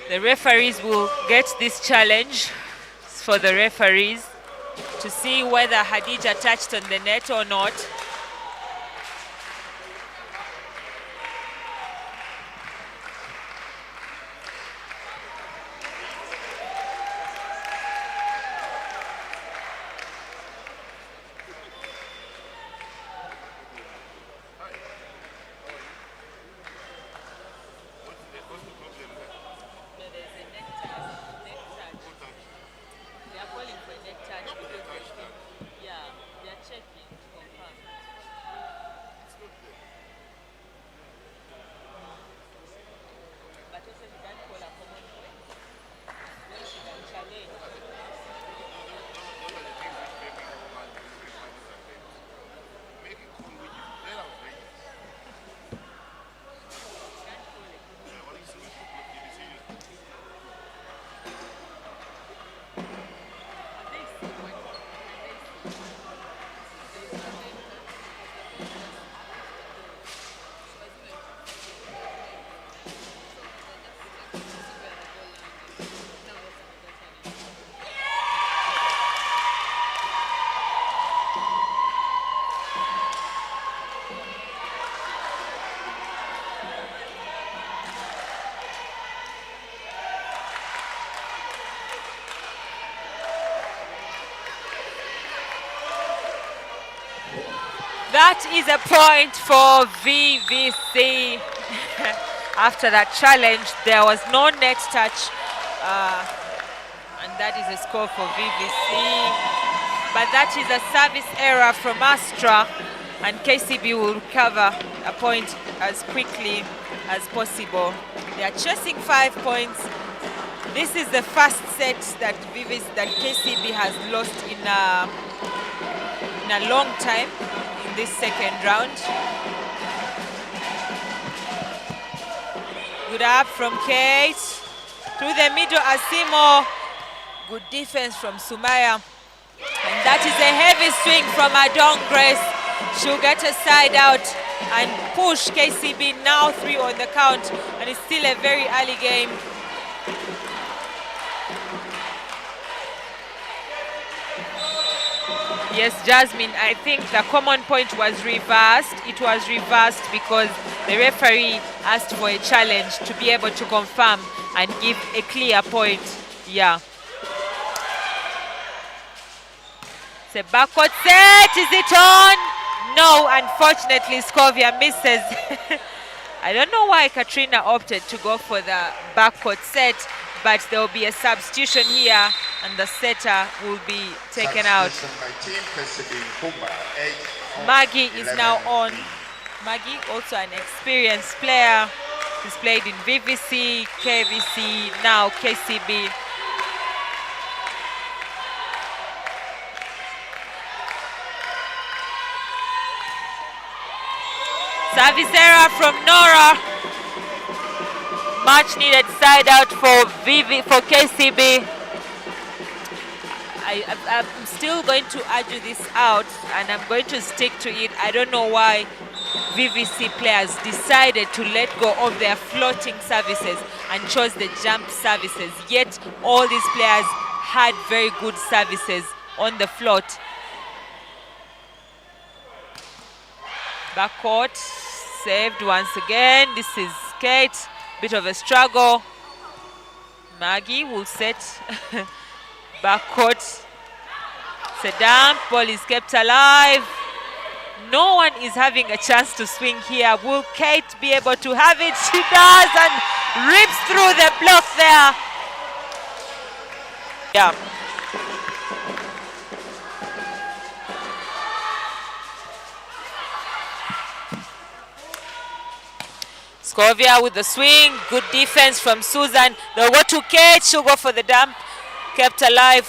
B: The referees will get this challenge for the referees to see whether Hadija touched on the net or not. That is a point for VVC. After that challenge, there was no net touch, and that is a score for VVC. But that is a service error from Astra, and KCB will recover a point as quickly as possible. They are chasing 5 points. This is the first set that KCB has lost in a long time. This second round. Good up from Kate. Through the middle, Asimo. Good defense from Sumaya. And that is a heavy swing from Adon Grace. She'll get a side out and push KCB, now 3 on the count. And it's still a very early game. Yes, Jasmine, I think the common point was reversed. It was reversed because the referee asked for a challenge to be able to confirm and give a clear point. Yeah. It's a backward set. Is it on? No, unfortunately, Scovia misses. I don't know why Katrina opted to go for the backward set, but there will be a substitution here, and the setter will be taken out.
A: By team Kcb-Nkumba, 8
B: Maggie is
A: 11.
B: now on. Maggie, also an experienced player. He's played in VVC, KVC, now KCB. Service error from Nora. Much needed side out for KCB. I'm still going to argue this out, and I'm going to stick to it. I don't know why VVC players decided to let go of their floating services and chose the jump services. Yet all these players had very good services on the float. Backcourt saved once again. This is Kate. Bit of a struggle. Maggie will set backcourt. It's a dump. Ball is kept alive. No one is having a chance to swing here. Will Kate be able to have it? She does, and rips through the block there. Yeah. Scovia with the swing. Good defense from Susan. They'll go to Kate. She'll go for the dump. Kept alive.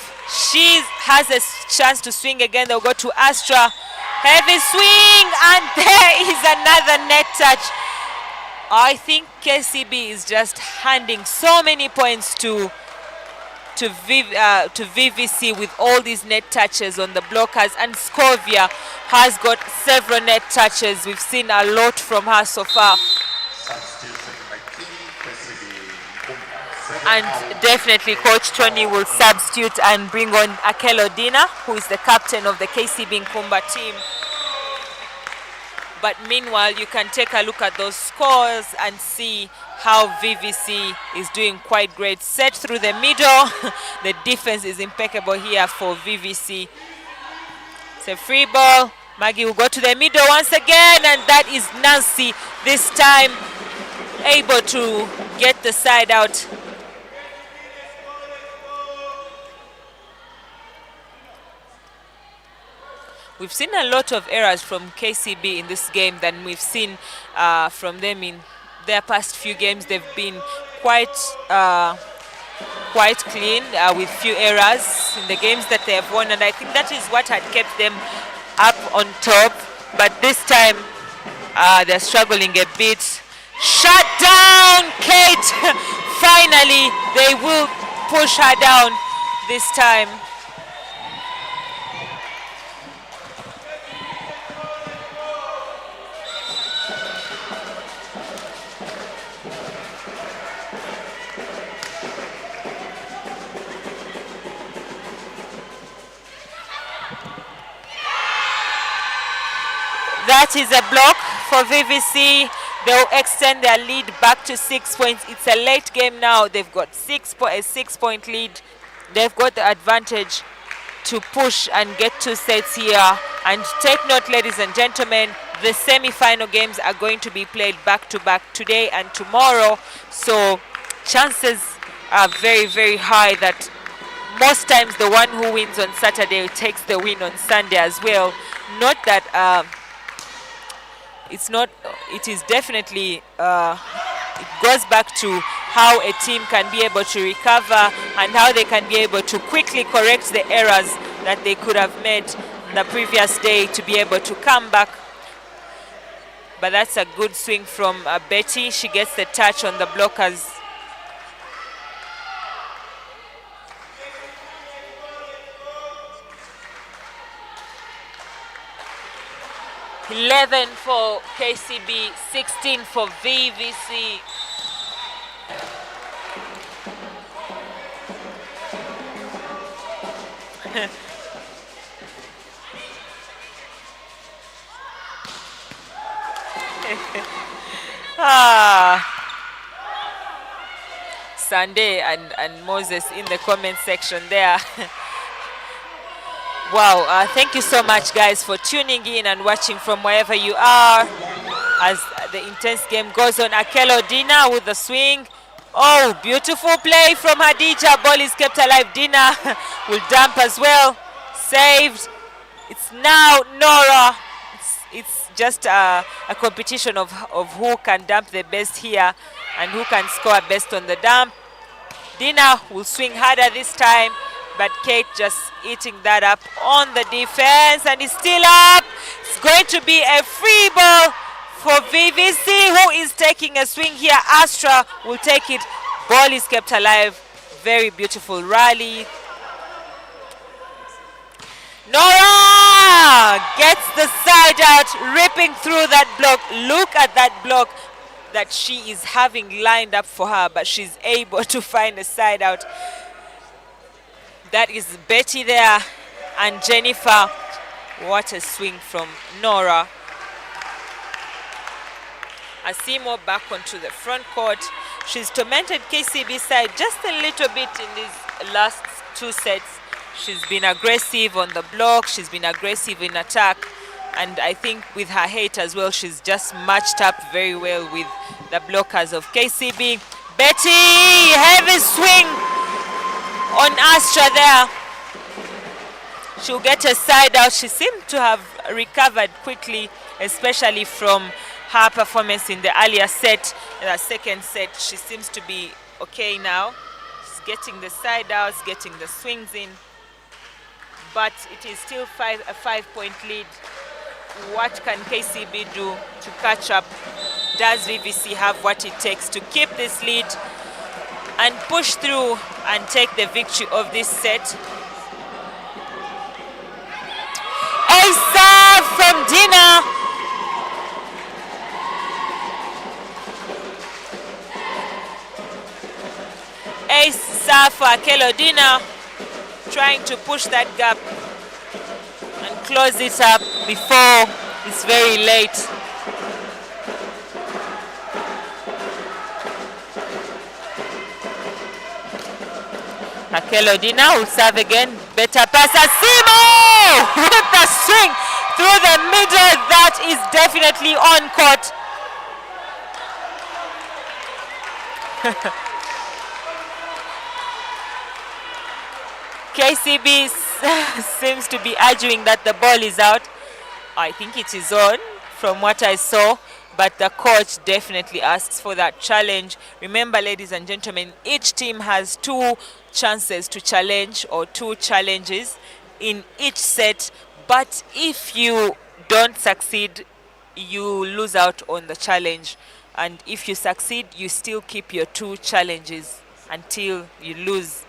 B: She has a chance to swing again. They'll go to Astra. Heavy swing, and there is another net touch. I think KCB is just handing so many points to VVC with all these net touches on the blockers, and Scovia has got several net touches. We've seen a lot from her so far. And definitely Coach Tony will substitute and bring on Akelo Dina, who is the captain of the Kcb-Nkumba team. But meanwhile, you can take a look at those scores and see how VVC is doing quite great. Set through the middle. The defense is impeccable here for VVC. It's a free ball. Maggie will go to the middle once again, and that is Nancy this time able to get the side out. We've seen a lot of errors from KCB in this game than we've seen from them in their past few games. They've been quite clean with few errors in the games that they have won, and I think that is what had kept them up on top. But this time they're struggling a bit. Shut down, Kate! Finally, they will push her down this time. That is a block for VVC. They'll extend their lead back to 6 points. It's a late game now. They've got a 6-point lead. They've got the advantage to push and get 2 sets here. And take note, ladies and gentlemen, the semi-final games are going to be played back-to-back today and tomorrow. So chances are very, very high that most times the one who wins on Saturday takes the win on Sunday as well. Not that it is definitely, it goes back to how a team can be able to recover and how they can be able to quickly correct the errors that they could have made the previous day to be able to come back. But that's a good swing from Betty. She gets the touch on the blockers. $11 for KCB, 16 for VVC. Sunday and Moses in the comment section there. Wow, thank you so much, guys, for tuning in and watching from wherever you are as the intense game goes on. Akelo Dina with the swing. Oh, beautiful play from Hadija. Ball is kept alive. Dina will dump as well. Saved. It's now Nora. It's just a competition of who can dump the best here and who can score best on the dump. Dina will swing harder this time, but Kate just eating that up on the defense, and it's still up. It's going to be a free ball for VVC, who is taking a swing here. Astra will take it. Ball is kept alive. Very beautiful rally. Nora gets the side out, ripping through that block. Look at that block that she is having lined up for her, but she's able to find a side out. That is Betty there and Jennifer. What a swing from Nora. Asimo back onto the front court. She's tormented KCB side just a little bit in these last two sets. She's been aggressive on the block. She's been aggressive in attack. And I think with her height as well, she's just matched up very well with the blockers of KCB. Betty, heavy swing on Astra there. She'll get a side out. She seemed to have recovered quickly, especially from her performance in the earlier set. In the second set, she seems to be okay now. She's getting the side outs, getting the swings in. But it is still a 5-point lead. What can KCB do to catch up? Does VVC have what it takes to keep this lead and push through and take the victory of this set? A serve from Dina. A serve for Akelo Dina, trying to push that gap and close it up before it's very late. Akelo Dina will serve again. Better pass. Asimo with the swing through the middle. That is definitely on court. KCB seems to be arguing that the ball is out. I think it is on from what I saw, but the coach definitely asks for that challenge. Remember, ladies and gentlemen, each team has 2 chances to challenge, or 2 challenges in each set, but if you don't succeed, you lose out on the challenge, and if you succeed, you still keep your 2 challenges until you lose.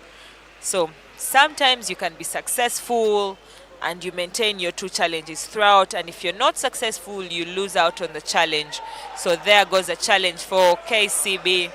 B: So sometimes you can be successful and you maintain your 2 challenges throughout, and if you're not successful, you lose out on the challenge. So there goes a challenge for KCB.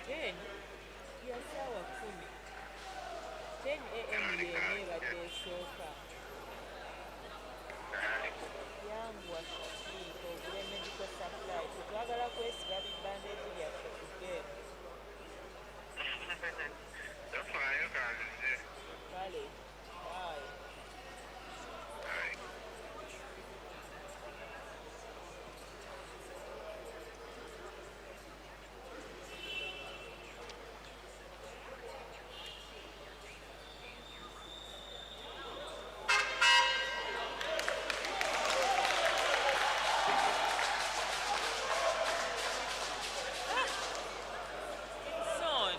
B: 10 ya ssaawa 10 10 am yeene ebadde esooka yanguwa shakiiko ogule medical supply tetwagala kwesiba bibandeegi byaffe ku geemu kale ayi son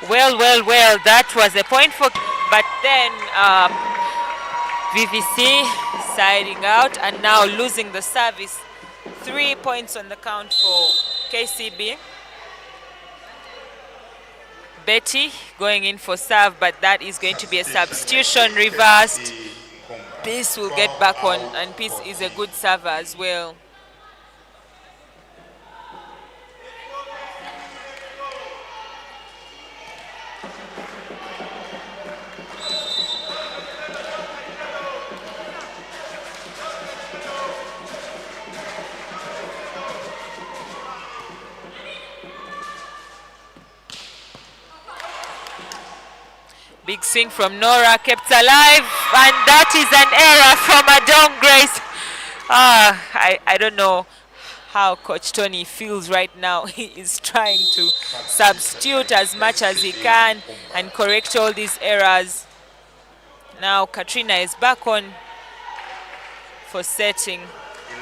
B: Well, that was a point for, but then VVC siding out and now losing the service. 3 points on the count for KCB. Betty going in for serve, but that is going to be a substitution reversed. Peace will get back on, and Peace is a good server as well. Big swing from Nora, kept alive, and that is an error from Adon Grace. I don't know how Coach Tony feels right now. He is trying to substitute as much as he can and correct all these errors. Now Katrina is back on for setting.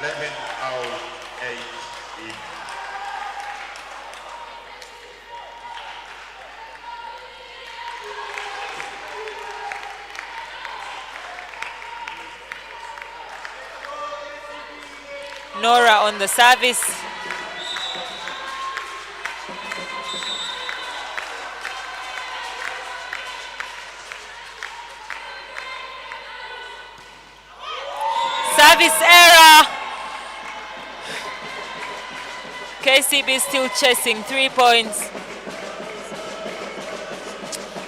A: 11 out, 8 in.
B: Nora on the service. Service error. KCB still chasing 3 points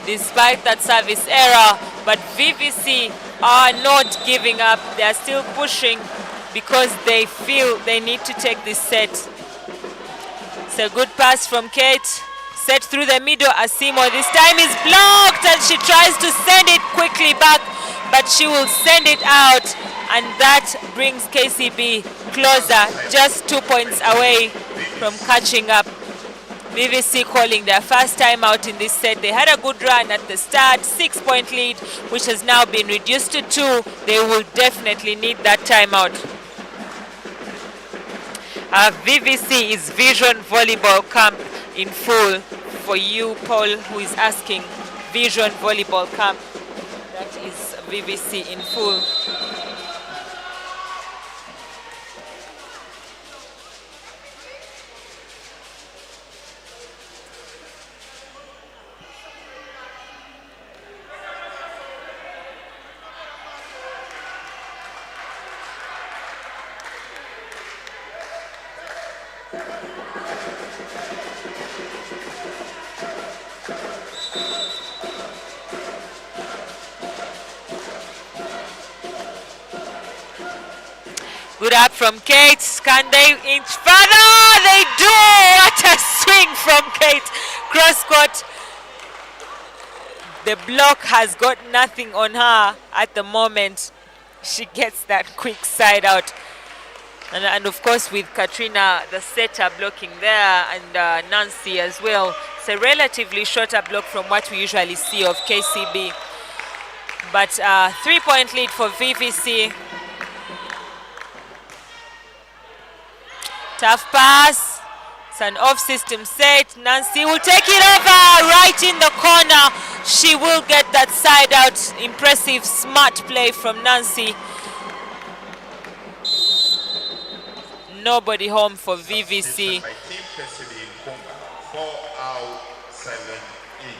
B: despite that service error, but VVC are not giving up. They are still pushing because they feel they need to take this set. It's a good pass from Kate. Set through the middle. Asimo this time is blocked and she tries to send it quickly back, but she will send it out, and that brings KCB closer, just 2 points away from catching up. VVC calling their first time out in this set. They had a good run at the start, 6-point lead, which has now been reduced to 2. They will definitely need that timeout. VVC is Vision Volleyball Camp in full. For you, Paul, who is asking, Vision Volleyball Camp. That is VVC in full. Good up from Kate. Can they inch further? They do! What a swing from Kate. Cross court. The block has got nothing on her at the moment. She gets that quick side out. And of course with Katrina, the setter blocking there, and Nancy as well. It's a relatively shorter block from what we usually see of KCB. But 3-point lead for VVC. Tough pass. It's an off-system set. Nancy will take it over right in the corner. She will get that side out. Impressive, smart play from Nancy. Nobody home for VVC.
A: By team Kcb-Nkumba, 4 out, 7 in.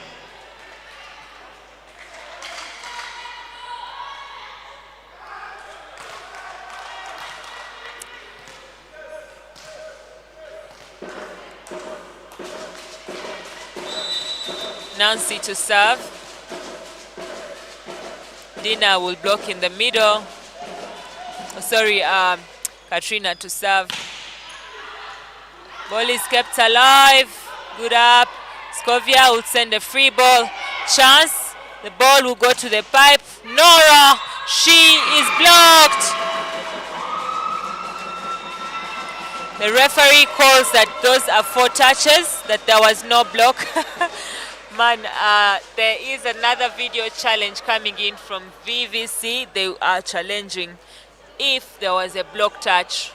B: Nancy to serve. Dina will block in the middle. Oh, sorry, Katrina to serve. Ball is kept alive. Good up. Scovia will send a free ball. Chance. The ball will go to the pipe. Nora. She is blocked. The referee calls that those are 4 touches, that there was no block. Man, there is another video challenge coming in from VVC. They are challenging if there was a block touch.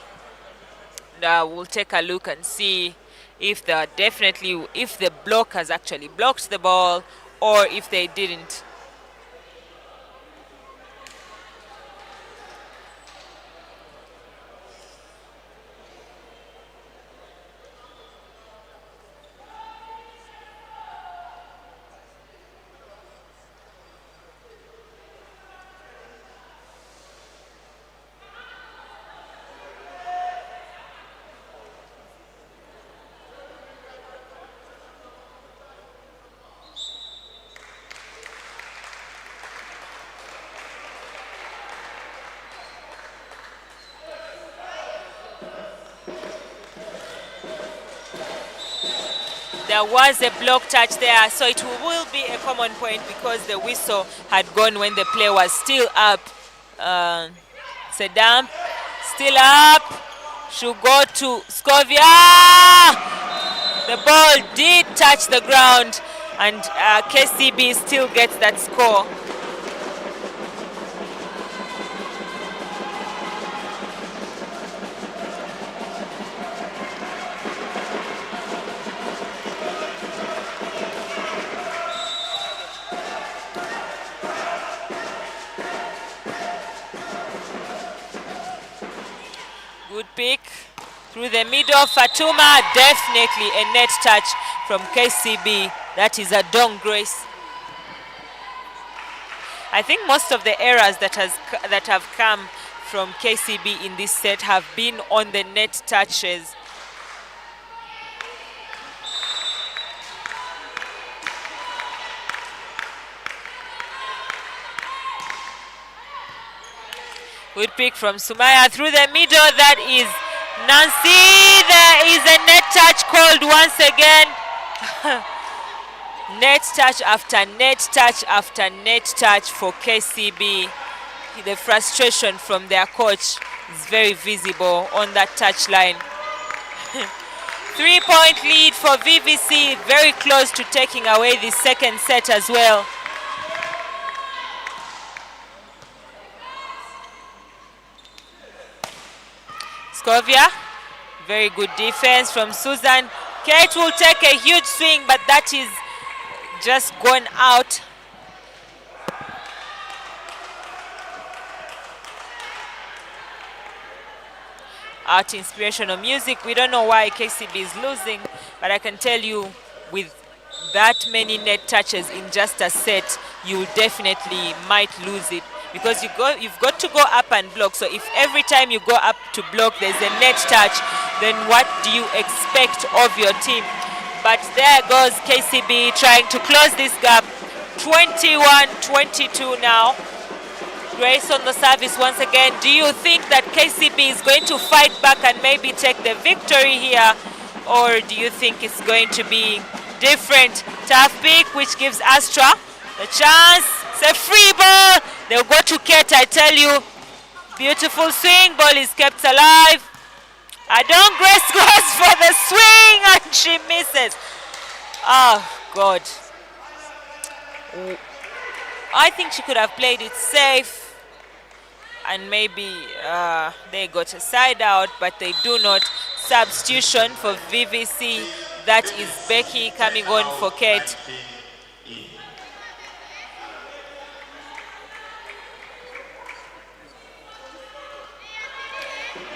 B: We'll take a look and see if if the block has actually blocked the ball or if they didn't. There was a block touch there, so it will be a common point because the whistle had gone when the play was still up. Sedam, still up. Should go to Scovia. The ball did touch the ground, and KCB still gets that score. Good pick through the middle. Fatuma, definitely a net touch from KCB. That is a Dong Grace. I think most of the errors that have come from KCB in this set have been on the net touches. Good pick from Sumaya through the middle. That is Nancy. There is a net touch called once again. Net touch after net touch after net touch for KCB. The frustration from their coach is very visible on that touch line. 3-point lead for VVC, very close to taking away the second set as well. Scovia, very good defense from Susan. Kate will take a huge swing, but that is just gone out. Out inspirational music. We don't know why KCB is losing, but I can tell you with that many net touches in just a set, you definitely might lose it, because you've got to go up and block. So if every time you go up to block there's a net touch, then what do you expect of your team? But there goes KCB trying to close this gap. 21-22 now. Grace on the service once again. Do you think that KCB is going to fight back and maybe take the victory here? Or do you think it's going to be different? Tough pick, which gives Astra the chance. It's a free ball. They'll go to Kate, I tell you. Beautiful swing. Ball is kept alive. Adon Grace goes for the swing and she misses. Oh, God. I think she could have played it safe. And maybe they got a side out, but they do not. Substitution for VVC. That is Becky coming on for Kate.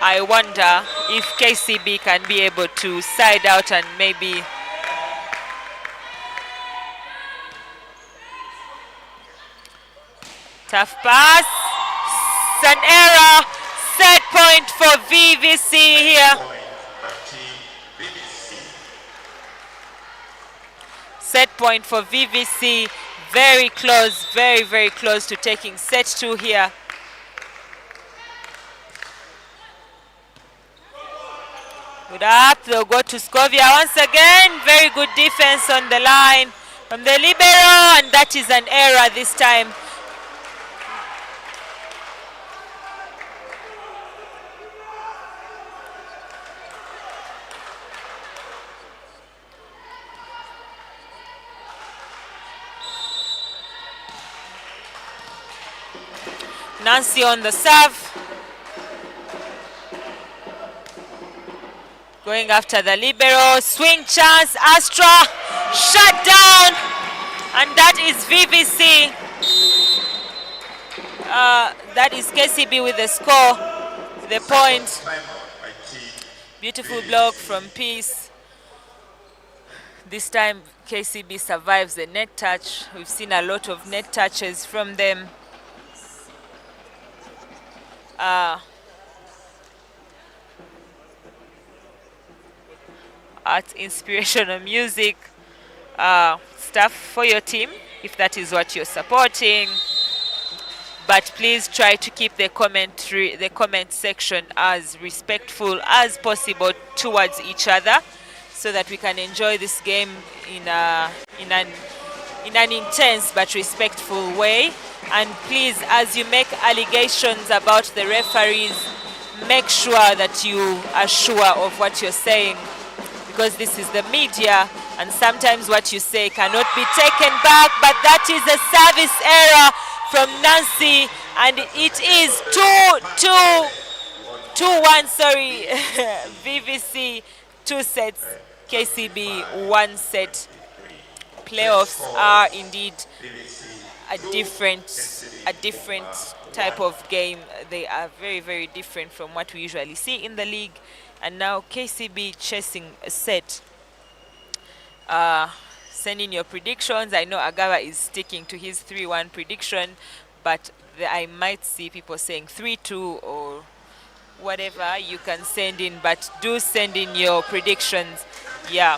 B: I wonder if KCB can be able to side out and maybe tough pass. It's an error. Set point for VVC here. Set point for VVC. Very close, very, very close to taking set 2 here. Good up, they'll go to Scovia once again. Very good defense on the line from the libero, and that is an error this time. Nancy on the serve. Going after the libero. Swing chance. Astra shut down. And that is VVC. That is KCB with the score. The point. Beautiful block from Peace. This time KCB survives the net touch. We've seen a lot of net touches from them. Art inspirational music stuff for your team if that is what you're supporting, but please try to keep the comment section as respectful as possible towards each other so that we can enjoy this game in an intense but respectful way. And please, as you make allegations about the referees, make sure that you are sure of what you're saying, because this is the media and sometimes what you say cannot be taken back. But that is a service error from Nancy, and it is 2-1, sorry. VVC 2 sets, KCB 1 set. Playoffs are indeed a different type of game. They are very, very different from what we usually see in the league. And now KCB chasing a set. Send in your predictions. I know Agawa is sticking to his 3-1 prediction, but I might see people saying 3-2 or whatever. You can send in, but do send in your predictions. Yeah.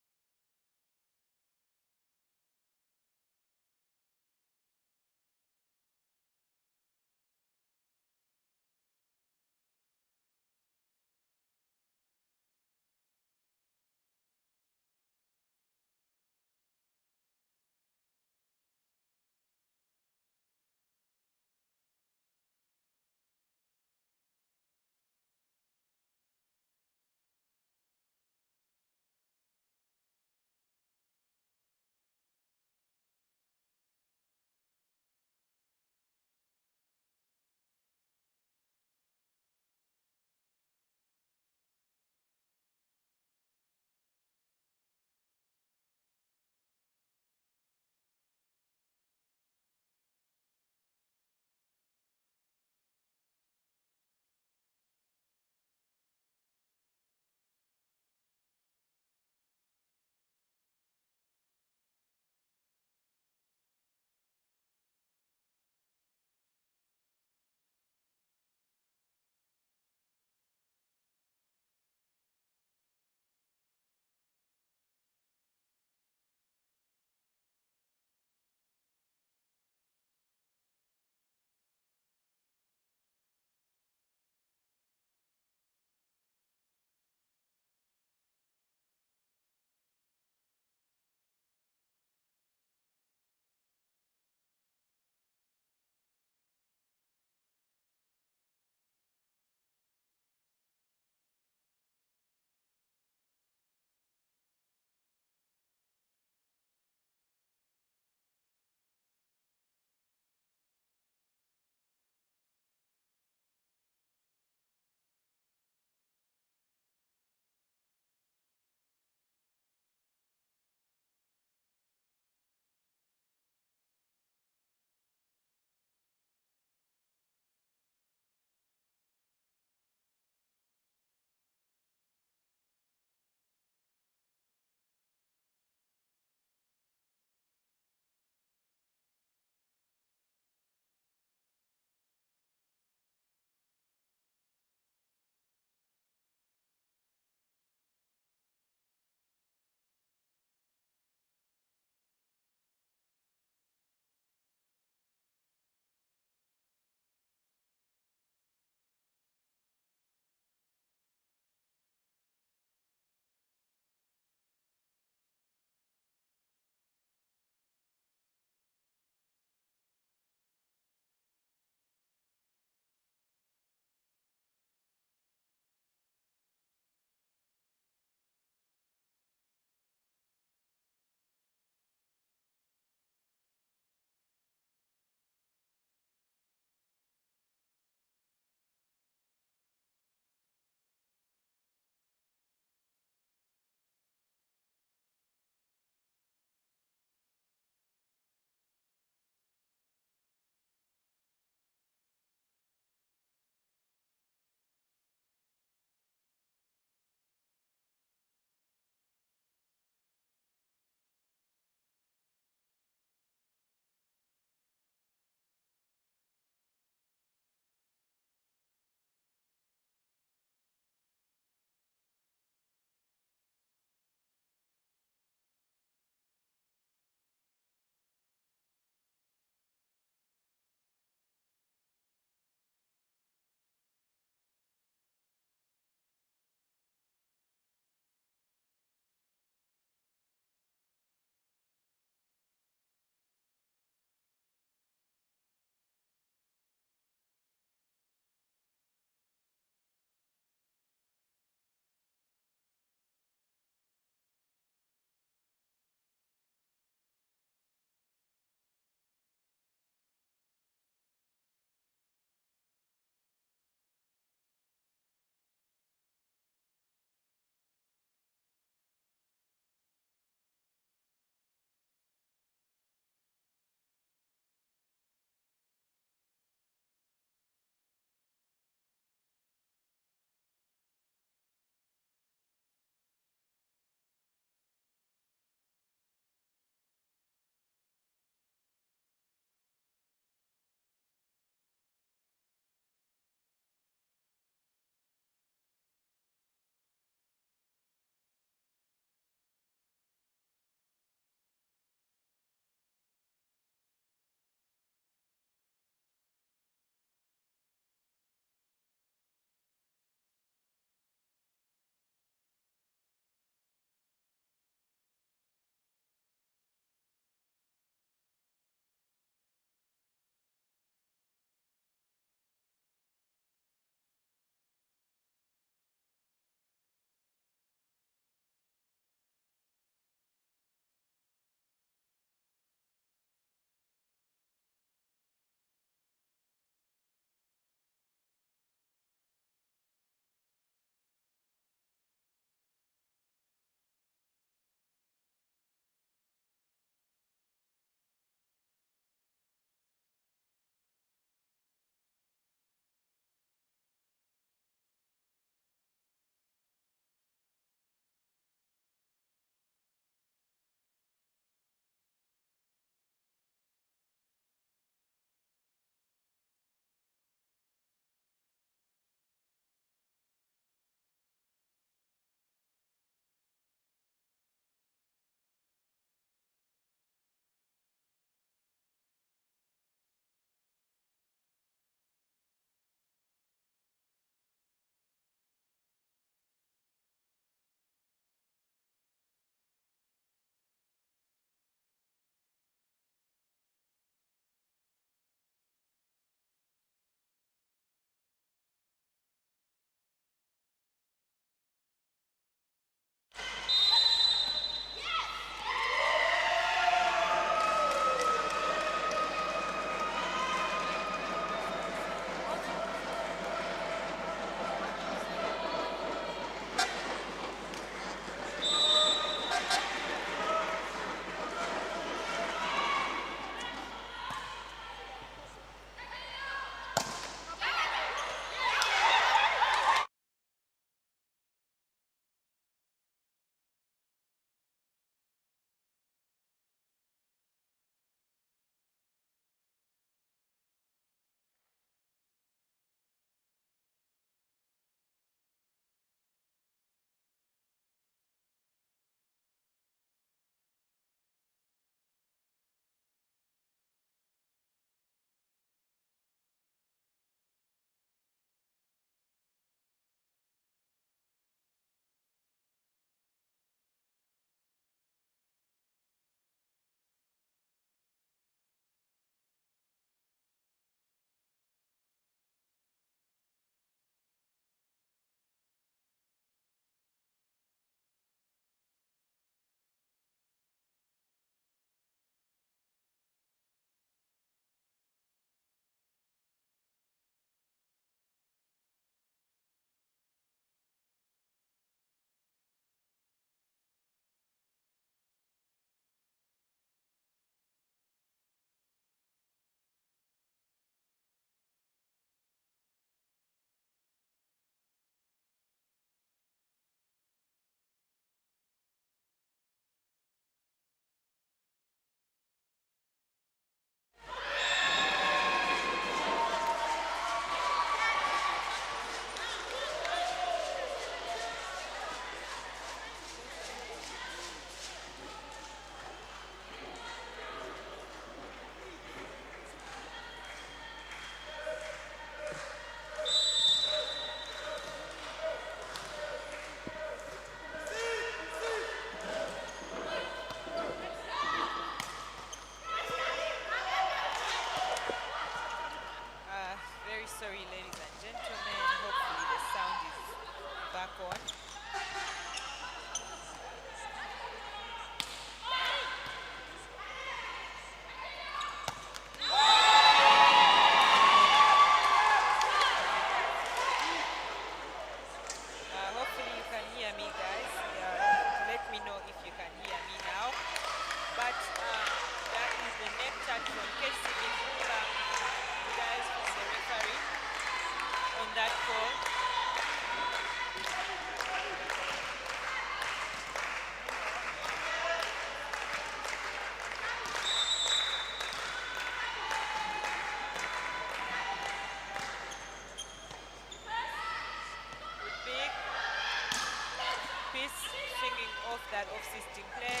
B: off that off-system play.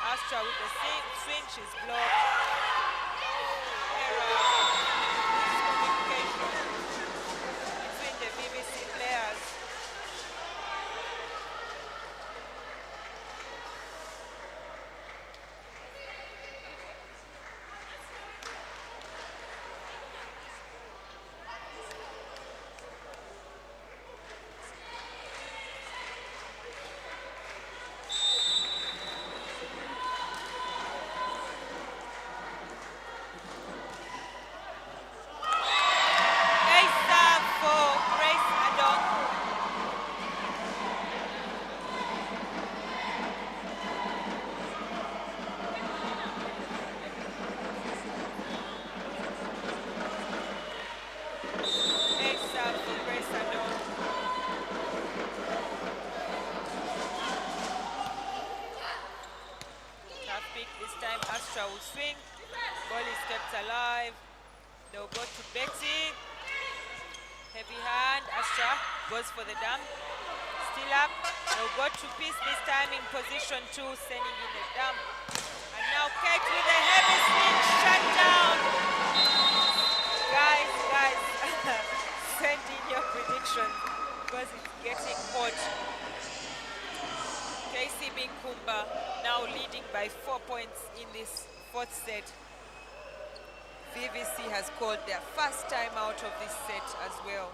B: Astra with the swing, she's blocked. Error. Miscommunication between the VVC players. Astra will swing. Ball is kept alive. They'll go to Betty. Heavy hand. Astra goes for the dump. Still up. They'll go to Peace this time in position 2, sending in the dump. And now Kate with a heavy swing. Shut down. Guys, send in your prediction because it's getting hot. Kcb-Nkumba now leading by 4 points in this 4th set. VVC has called their first time out of this set as well.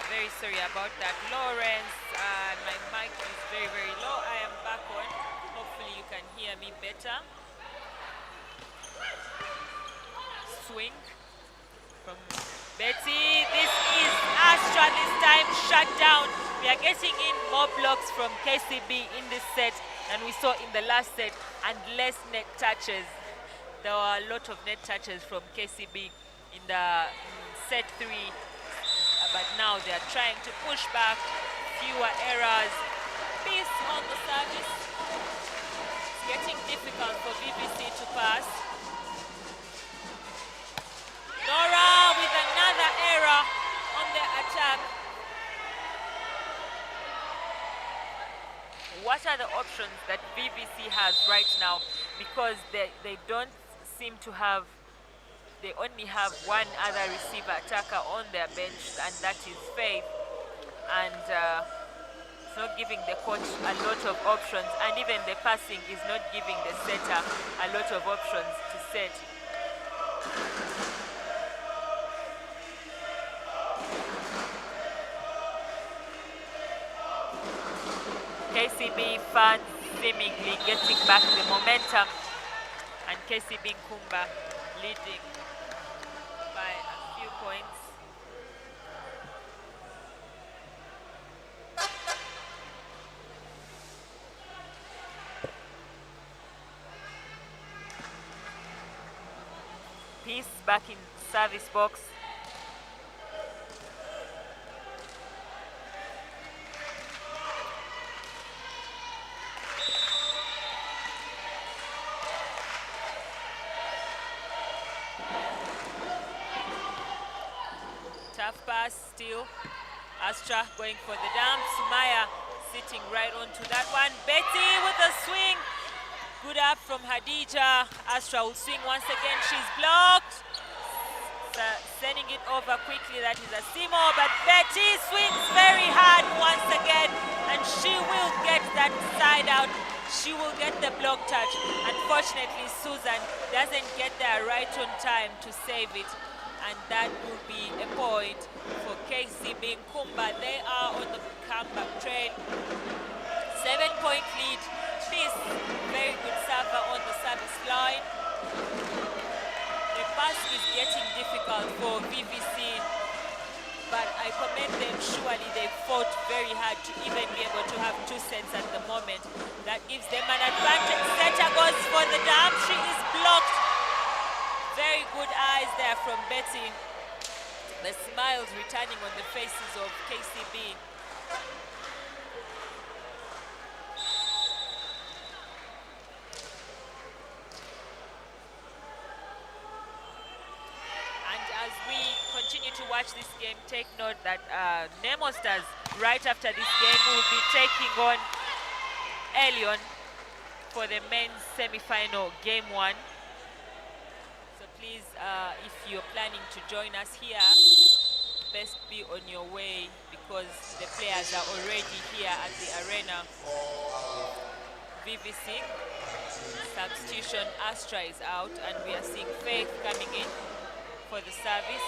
B: Very sorry about that, Lawrence. My mic is very, very low. I am back on. Hopefully you can hear me better. Swing from Betty. This is Astra this time, shut down. We are getting in more blocks from KCB in this set than we saw in the last set, and less net touches. There were a lot of net touches from KCB in set 3. But now they are trying to push back, fewer errors. Peace on the service. It's getting difficult for VVC to pass. Nora with another error on the attack. other options that VVC has right now, because they don't seem to have, they only have one other receiver attacker on their bench, and that is Faith. And it's not giving the coach a lot of options, and even the passing is not giving the setter a lot of options to set. KCB fans seemingly getting back the momentum, and Kcb-Nkumba leading by a few points. Peace back in service box. Tough pass still. Astra going for the dump. Sumaya sitting right onto that one. Betty with a swing. Good up from Hadija. Astra will swing once again. She's blocked. Sending it over quickly. That is a Simo, but Betty swings very hard once again, and she will get that side out. She will get the block touch. Unfortunately, Susan doesn't get there right on time to save it, and that will be a point for Kcb-Nkumba. They are on the comeback trail. 7-point lead. Peace, very good server on the service line. The pass is getting difficult for VVC, but I commend them. Surely they fought very hard to even be able to have 2 sets at the moment. That gives them an advantage. Setter goes for the dump. She is blocked. Very good eyes there from Betty. The smiles returning on the faces of KCB. As we continue to watch this game, take note that Nemo Stars, right after this game, will be taking on Elion for the men's semi-final game 1. So please, if you're planning to join us here, best be on your way, because the players are already here at the arena. VVC substitution, Astra is out, and we are seeing Faith coming in for the service.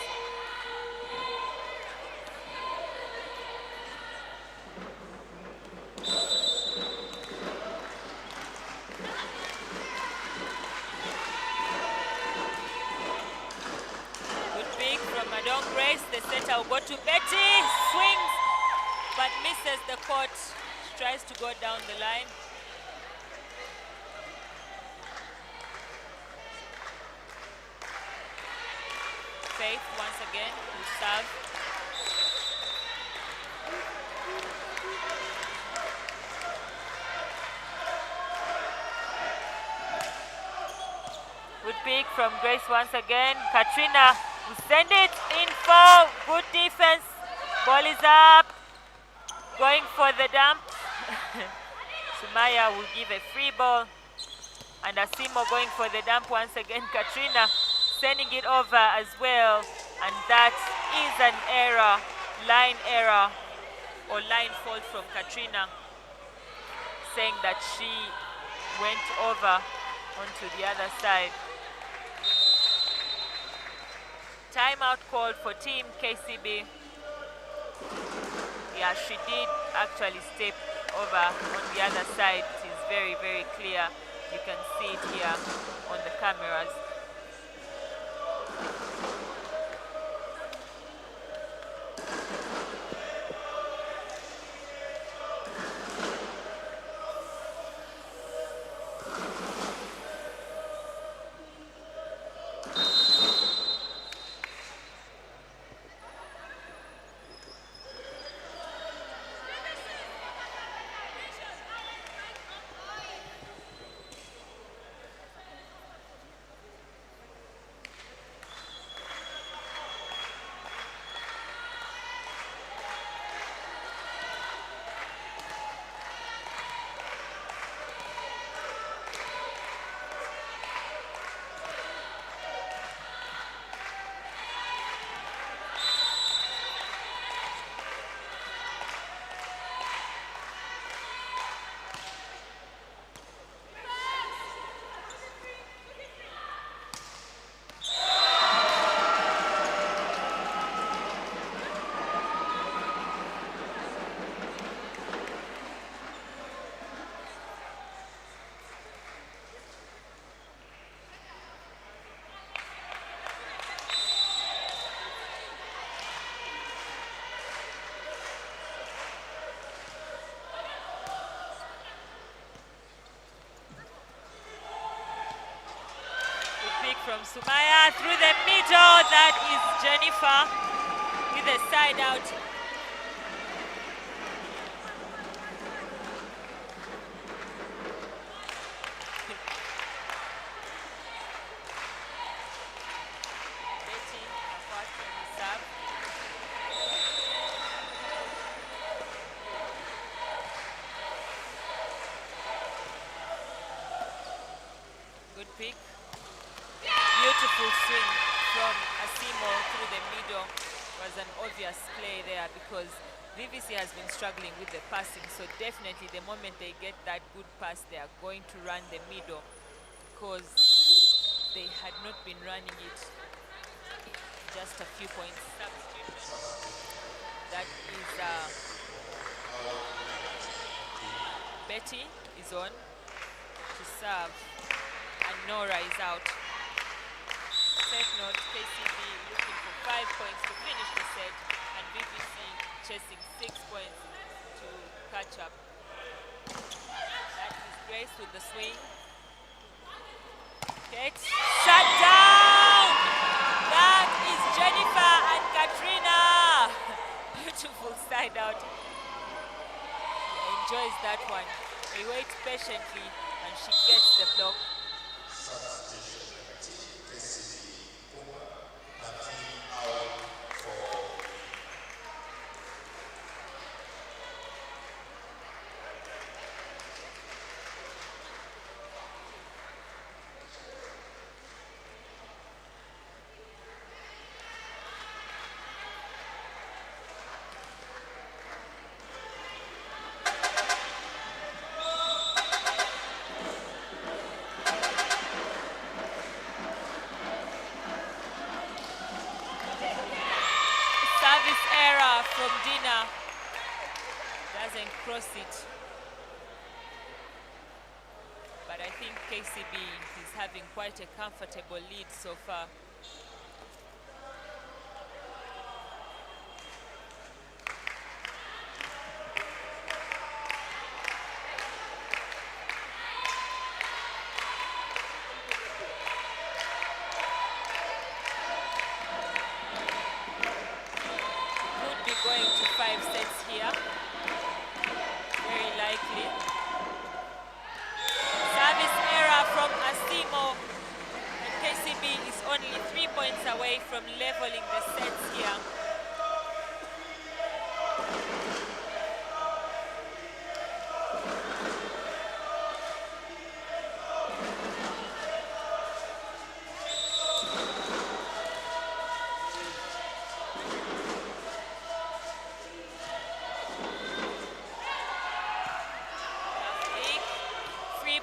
B: Good pick from Madon Grace. The setter will go to Betty. Swings, but misses the court. She tries to go down the line. Faith once again will serve. Good pick from Grace once again. Katrina will send it in for good defense. Ball is up. Going for the dump. Sumaya will give a free ball. And Asimo going for the dump once again. Katrina sending it over as well, and that is an error, or line fault from Katrina, saying that she went over onto the other side. Timeout called for Team KCB. Yeah, she did actually step over on the other side. It is very, very clear. You can see it here on the cameras. from Sumaya through the middle. That is Jennifer with a side out. Betty, her first on the serve. Good pick. Beautiful swing from Asimo through the middle. Was an obvious play there because VVC has been struggling with the passing, so definitely the moment they get that good pass, they are going to run the middle because they had not been running it. Just a few points. That is Betty is on to serve and Nora is out. Take note, KCB looking for 5 points to finish the set and VVC chasing 6 points to catch up. That is Grace with the swing. Gets shut down! That is Jennifer and Katrina! Beautiful side out. Enjoys that one. They wait patiently and she gets the block. Service error from Dina. Doesn't cross it. But I think KCB is having quite a comfortable lead so far. Going to 5 sets here. Very likely. Service error from Asimo. And KCB is only 3 points away from leveling the sets here.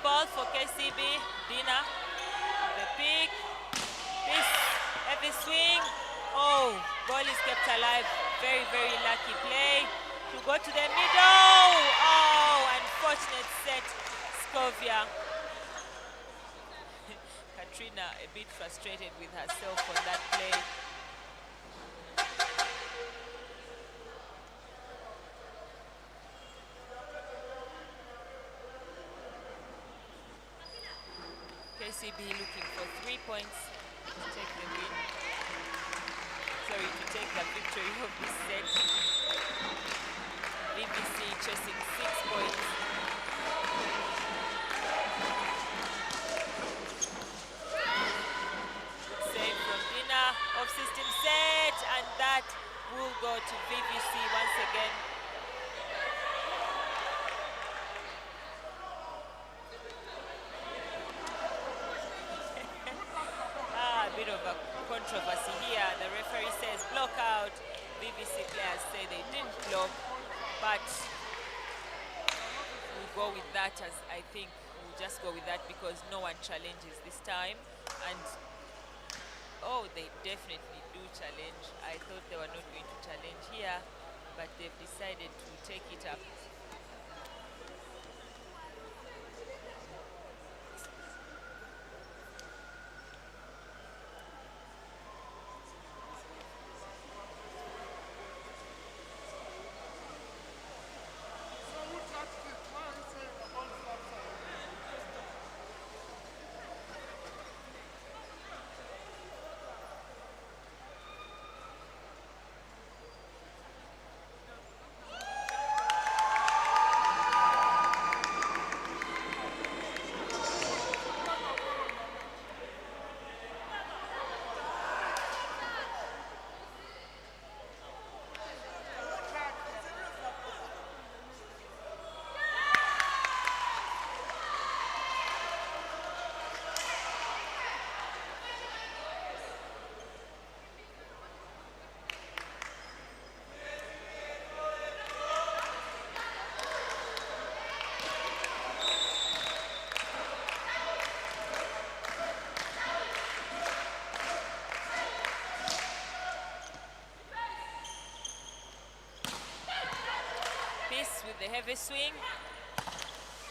B: Ball for KCB, Dina, the pick, this heavy swing, oh, ball is kept alive, very, very lucky play, to go to the middle, oh, unfortunate set, Scovia. Katrina a bit frustrated with herself on that play. KCB looking for 3 points to take the win. Sorry, to take the victory of this set. VVC chasing 6 points. Good save from Dina, off system set, and that will go to VVC once again. Bit of a controversy here. The referee says block out. VVC players say they didn't block, but we'll go with that, as I think we'll just go with that because no one challenges this time. And oh, they definitely do challenge. I thought they were not going to challenge here, but they've decided to take it up. with the heavy swing.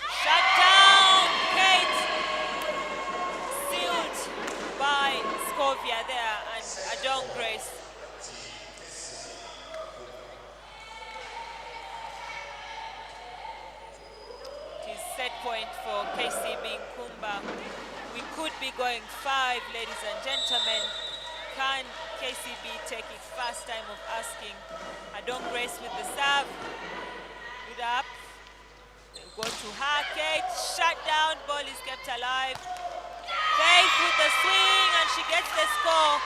B: Shut down, Kate. Sealed by Scovia there, and Adon Grace. It is set point for Kcb-Nkumba. We could be going 5, ladies and gentlemen. Can KCB take its first time of asking? Adon Grace with the serve. Good up. They'll go to her. Kate, shut down. Ball is kept alive. Faith with the swing, and she gets the score.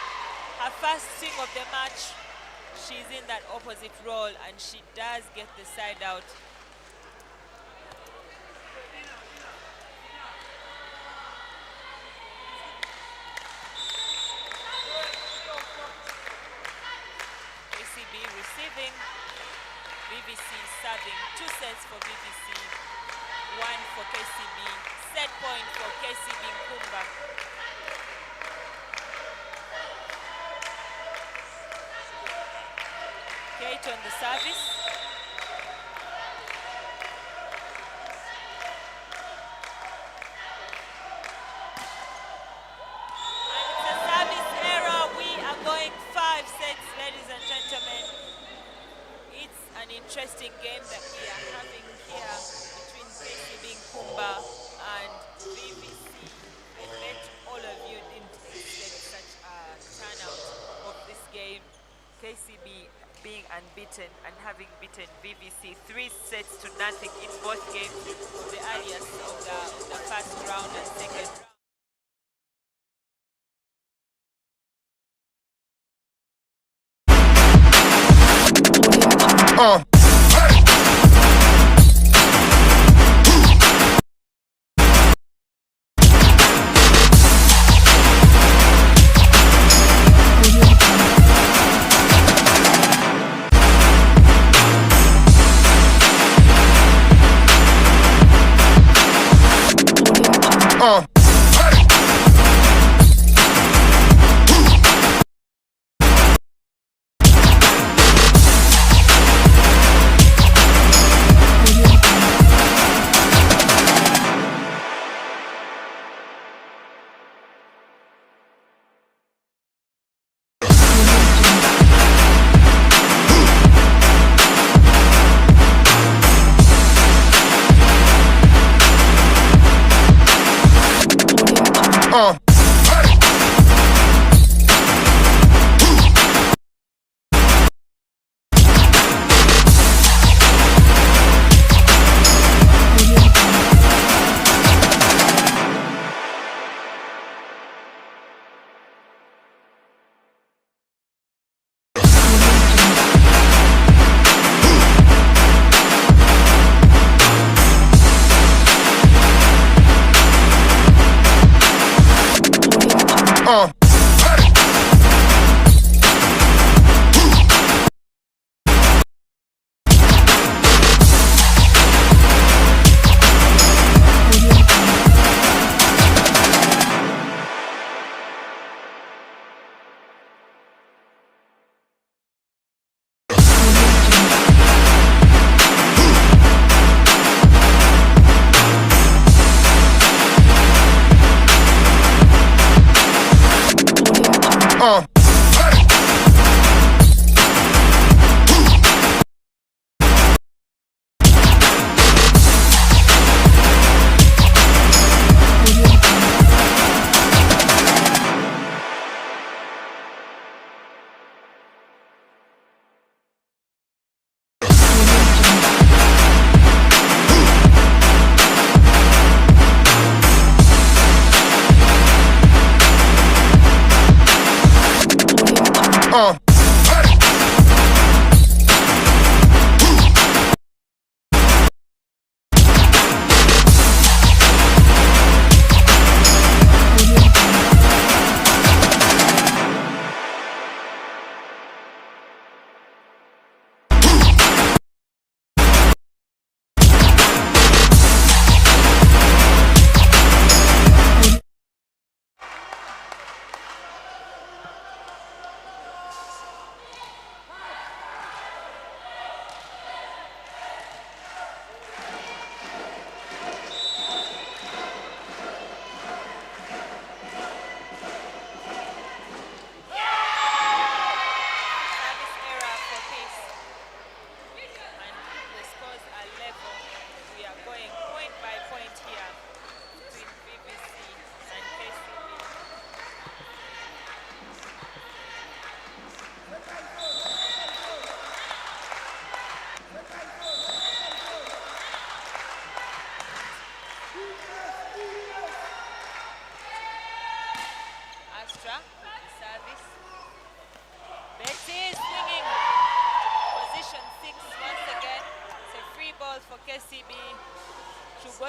B: Her first swing of the match. She's in that opposite role, and she does get the side out. KCB receiving, VVC serving. 2 sets for VVC, 1 for KCB. Set point for Kcb-Nkumba. Kate on the service. And it's a service error. We are going 5 sets, ladies and gentlemen. It's an interesting game that we are having here between Kcb-Nkumba and VVC. I bet all of you didn't expect such a turnout of this game. KCB being unbeaten and having beaten VVC 3 sets to nothing in both games of the earliest of the first round and second round.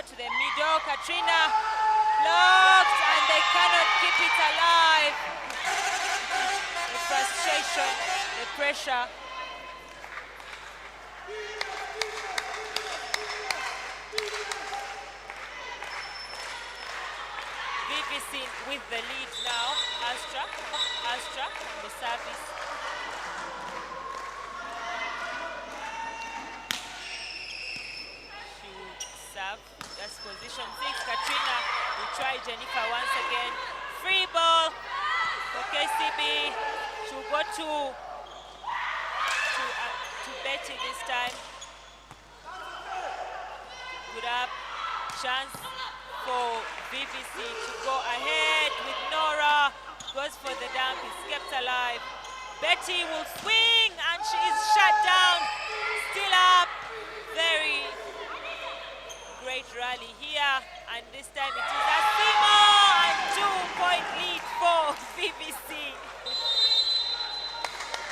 B: to the middle. Katrina blocked, and they cannot keep it alive. The frustration, the pressure. VVC with the lead now. Astra on the service. She will serve. That's position 6. Katrina will try Jennifer once again. Free ball for KCB. She'll go to Betty this time. Good up. Chance for VVC to go ahead with Nora. Goes for the dump. Is kept alive. Betty will swing, and she is shut down. Still up. Very great rally here, and this time it is a Simo, and 2-point lead for VVC.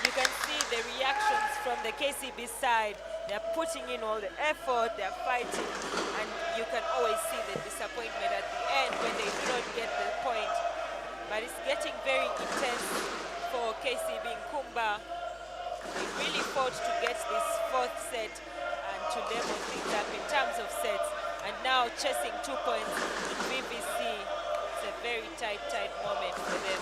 B: You can see the reactions from the KCB side. They're putting in all the effort, they're fighting, and you can always see the disappointment at the end when they do not get the point. But it's getting very intense for Kcb-Nkumba. They really fought to get this 4th set and to level things up in terms of sets. And now chasing 2 points in VVC. It's a very tight moment for them.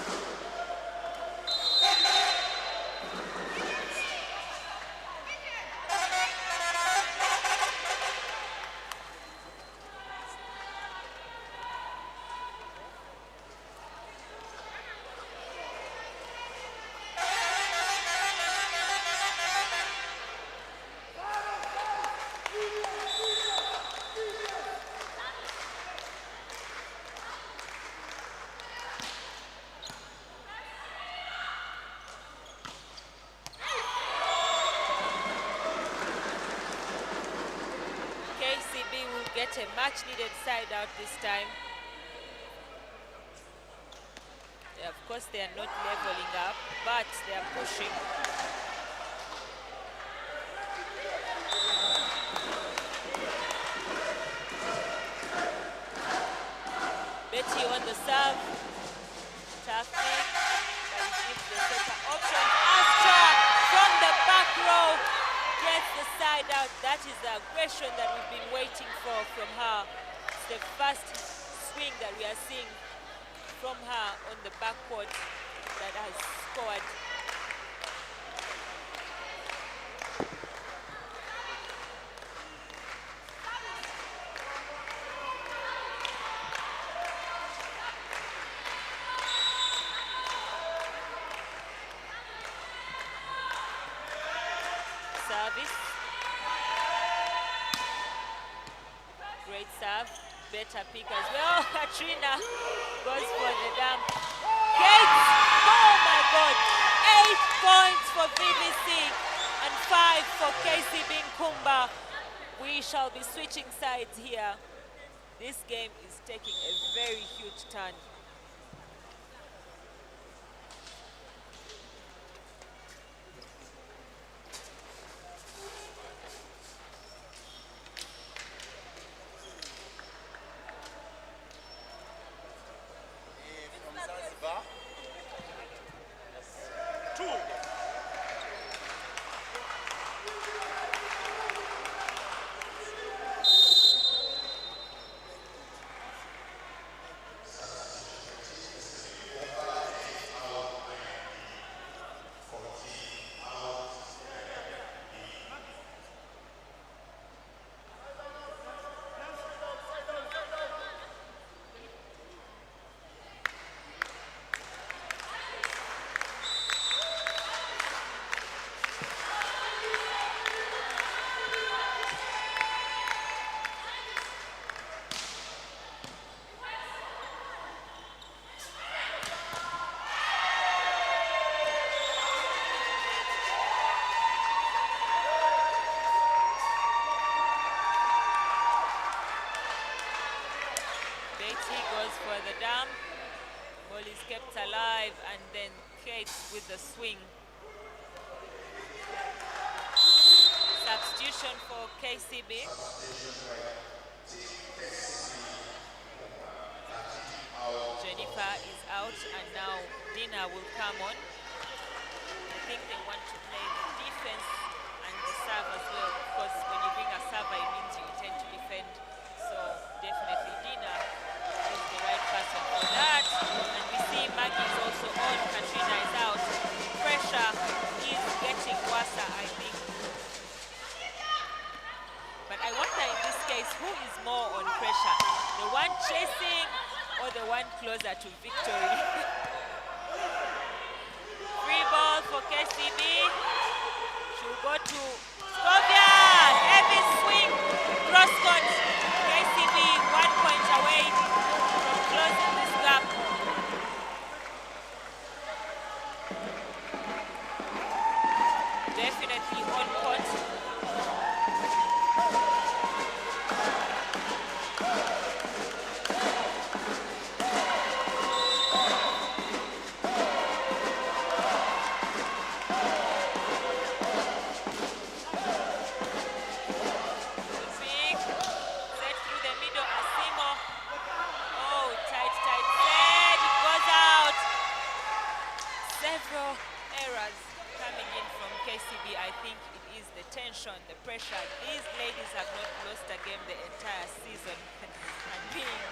B: KCB will get a much-needed side out this time. Of course, they are not leveling up, but they are pushing. Betty on the serve. Taffy. That gives the setter option. Astra from the back row gets the side out. That is the aggression that we've been waiting for from her. It's the first swing that we are seeing from her on the backcourt that has scored. Service. Great serve. Better pick as well. Katrina goes for the dump. Gates! Oh my God! 8 points for VVC and 5 for Kcb-Nkumba. We shall be switching sides here. This game is taking a very huge turn. For the dump, ball is kept alive, and then Kate with the swing. Substitution for KCB. Jennifer is out, and now Dina will come on. I think they want to play the defense and the serve as well. Of course, when you bring a server, it means you intend to defend. So definitely Dina is the right person for that. And we see Maggie is also on. Katrina is out. Pressure is getting worse, I think. But I wonder in this case, who is more on pressure? The one chasing or the one closer to victory? Free ball for KCB. She'll go to Scovia. Heavy swing. Cross court. KCB 1 point away from closing this gap. Definitely on court. The pressure. These ladies have not lost a game the entire season. And being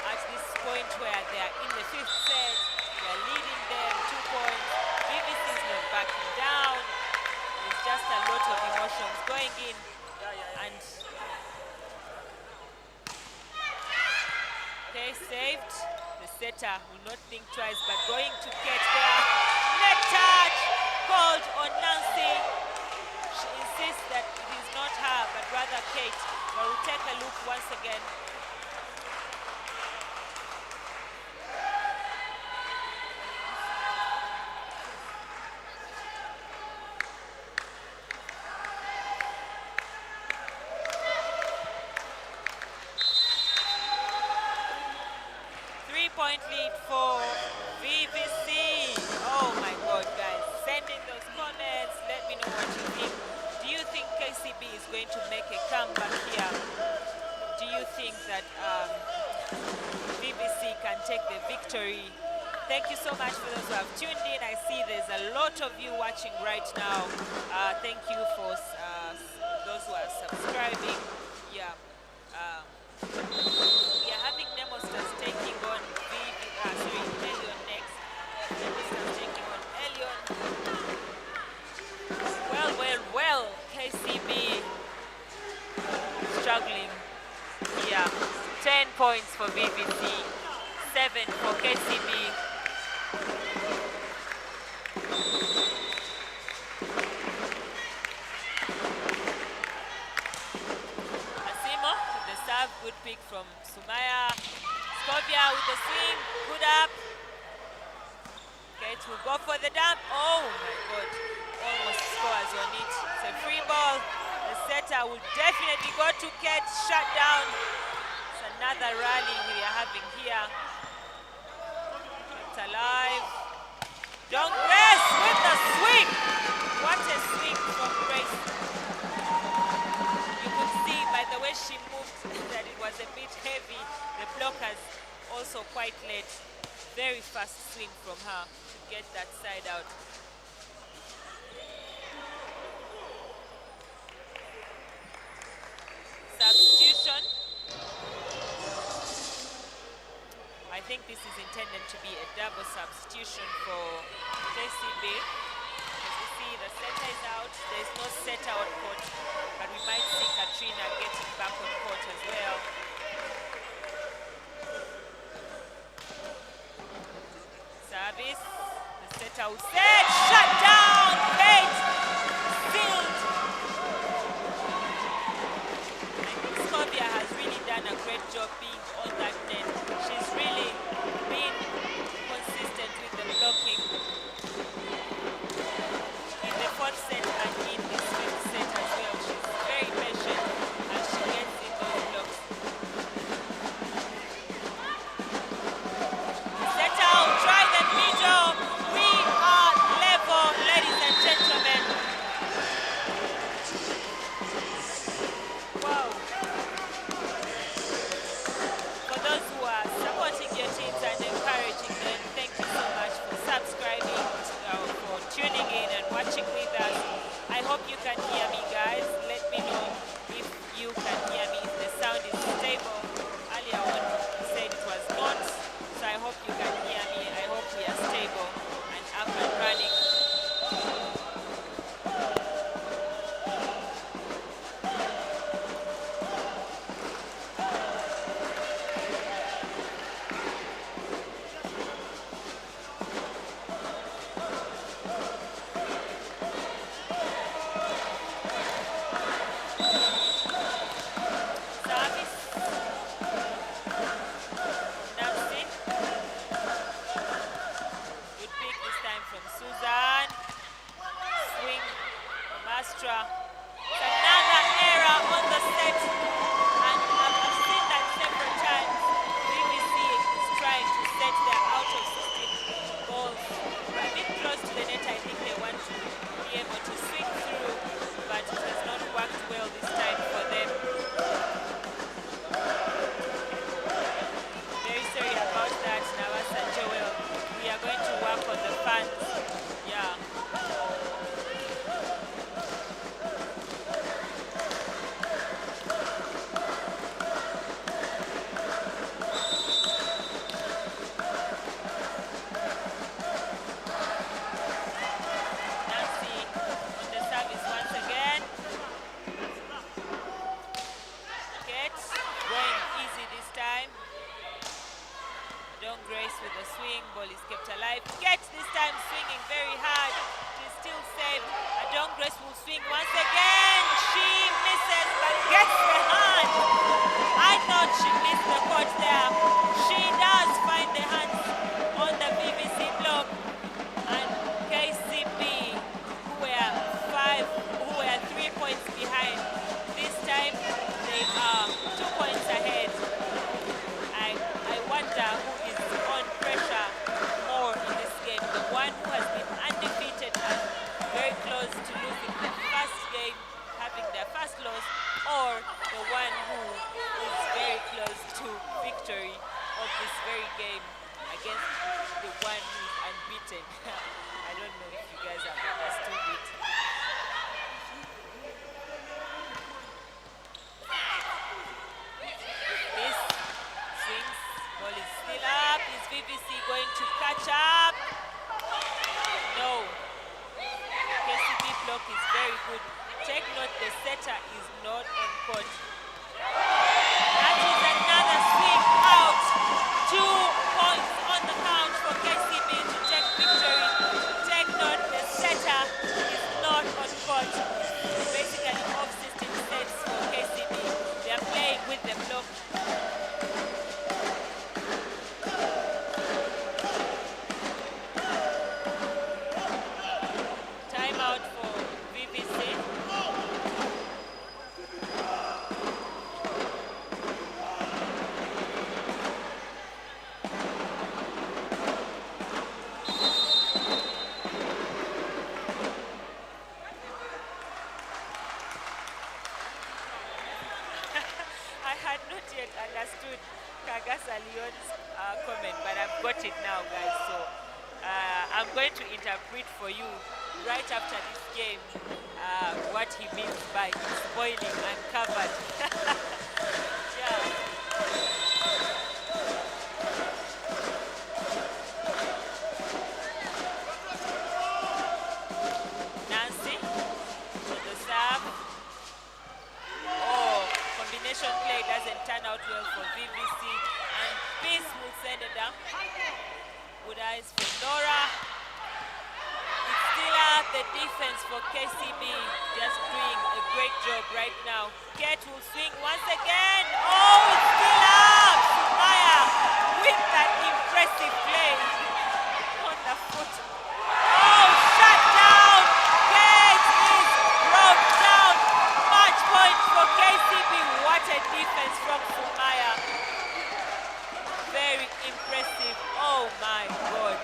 B: at this point where they are in the 5th set, they are leading them 2 points. BBC is not backing down. There's just a lot of emotions going in. And okay, saved. The setter will not think twice, but going to catch there. Net touch called on Nancy. She insists that it is not her, but rather Kate. But we'll take a look once again. Three-point lead for VVC. Oh my God, guys. Send in those comments. Let me know what you think. Do you think KCB is going to make a comeback here? Do you think that VVC can take the victory? Thank you so much for those who have tuned in. I see there's a lot of you watching right now. Thank you for those who are subscribing. Yeah. We are having Nemosters taking on Elion next. Nemosters taking on Elion. Well, KCB struggling here. 10 points for VVC, 7 for KCB. Asimo with the serve, good pick from Sumaya. Scovia with the swing, good up. Kate will go for the dump. Oh my God, almost scores on it. It's a free ball. The setter will definitely go to Kate, shut down. It's another rally we are having here. It's alive. John Grace with the swing. What a swing from Grace. You could see by the way she moved that it was a bit heavy. The blockers also quite late. Very fast swing from her to get that side out. Substitution. I think this is intended to be a double substitution for KCB. As you see, the setter is out. There's no setter on court, but we might see Katrina getting back on court as well. Service. The setter will set. Shut down. Kate. Sealed. I think Scovia has really done a great job being on that net. She's really been consistent with the blocking in the 4th set and in this 5th set as well. She's very patient and she gets in those blocks. Setter will try the middle. We are level. watching with us. I hope you can hear me, guys. Let me know if you can hear me, if the sound is stable. Earlier on you said it was not, so I hope you can hear me. I hope we are stable and up and running. Another error on the set, and I've seen that several times. BBC is trying to set their out of 16 balls a bit close to the net. I think they want to be able to swing through, but it has not worked well this time for them. Very sorry about that, Nawasa and Joel. We are going to work on the fans. Yeah. With the swing, ball is kept alive. Gets this time swinging very hard. It is still safe. Adong Grace will swing once again. She misses but gets the hand. I thought she missed the court there. She does find the hands on the BBC block. And KCB, who were 3 points behind, this time they are 2 points ahead. I wonder who is on pressure more in this game, the one who has been undefeated and very close to losing the first game, having their first loss, or the one who is very close to victory of this very game against the one who is unbeaten. I don't know if you guys have understood it. This swings. Ball is still up. Is BBC going to catch up? No. The KCB block is very good. Take note, the setter is not on court. That is another swing out. 2 points on the count for KCB to take victory. Take note, the setter is not on court. Basically off-system sets for KCB. They are playing with the block. Understood Kagasa Leon's comment, but I've got it now, guys. So I'm going to interpret for you right after this game what he means by spoiling uncovered. Yeah. Nancy to the serve. Combination play doesn't turn out well for VVC, and Peace will send it down. Good eyes for Nora. It's still up. The defense for KCB just doing a great job right now. Kate will swing once again. Oh, it's still up. Sumaya with that impressive play on the foot. Oh, shut down. Kate is brought down. Match point for KCB. What a defense from Sumaya. Very impressive. Oh my God.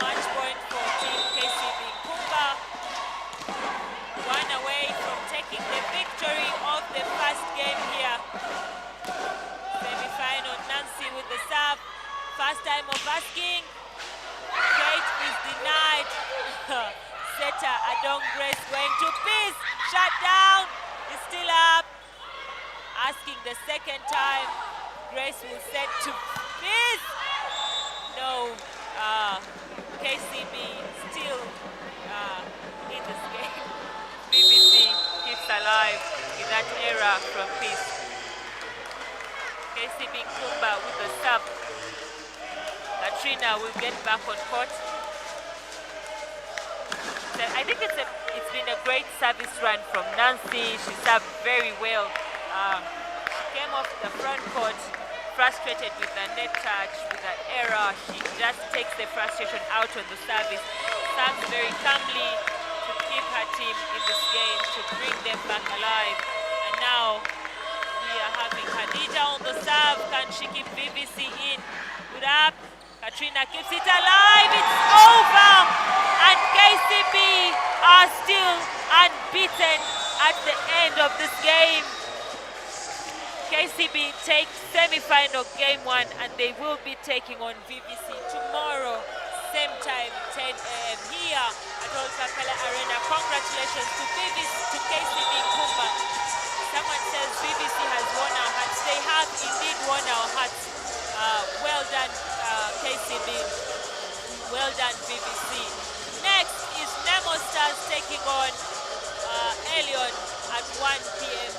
B: Match point for team Kcb-Nkumba. 1 away first time of asking. Kate is denied. Setter Adong Grace going to Peace. Shut down. It's still up. Asking the second time. Grace will set to Peace. No. KCB still in this game. BBC keeps alive in that era from Peace. Kcb-Nkumba with the sub. Katrina will get back on court. So I think it's been a great service run from Nancy. She served very well. She came off the front court frustrated with the net touch, with that error. She just takes the frustration out on the service. Serves very calmly to keep her team in this game, to bring them back alive. And now we are having Khadija on the serve. Can she keep BBC in? Good up. Katrina keeps it alive. It's over. And KCB are still unbeaten at the end of this game. KCB takes semi-final game 1 and they will be taking on BBC tomorrow, same time, 10 a.m. here at KAMPALA Arena. Congratulations to Kcb-Nkumba. Someone says BBC has won our hearts. They have indeed won our hearts. Well done, KCB. Well done, BBC. Next is Nemo Stars taking on Elion at 1 p.m.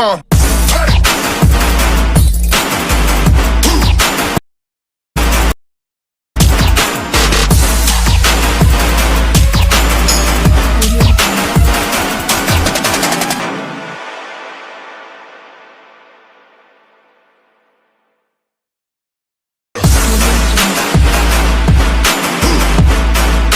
A: Uh.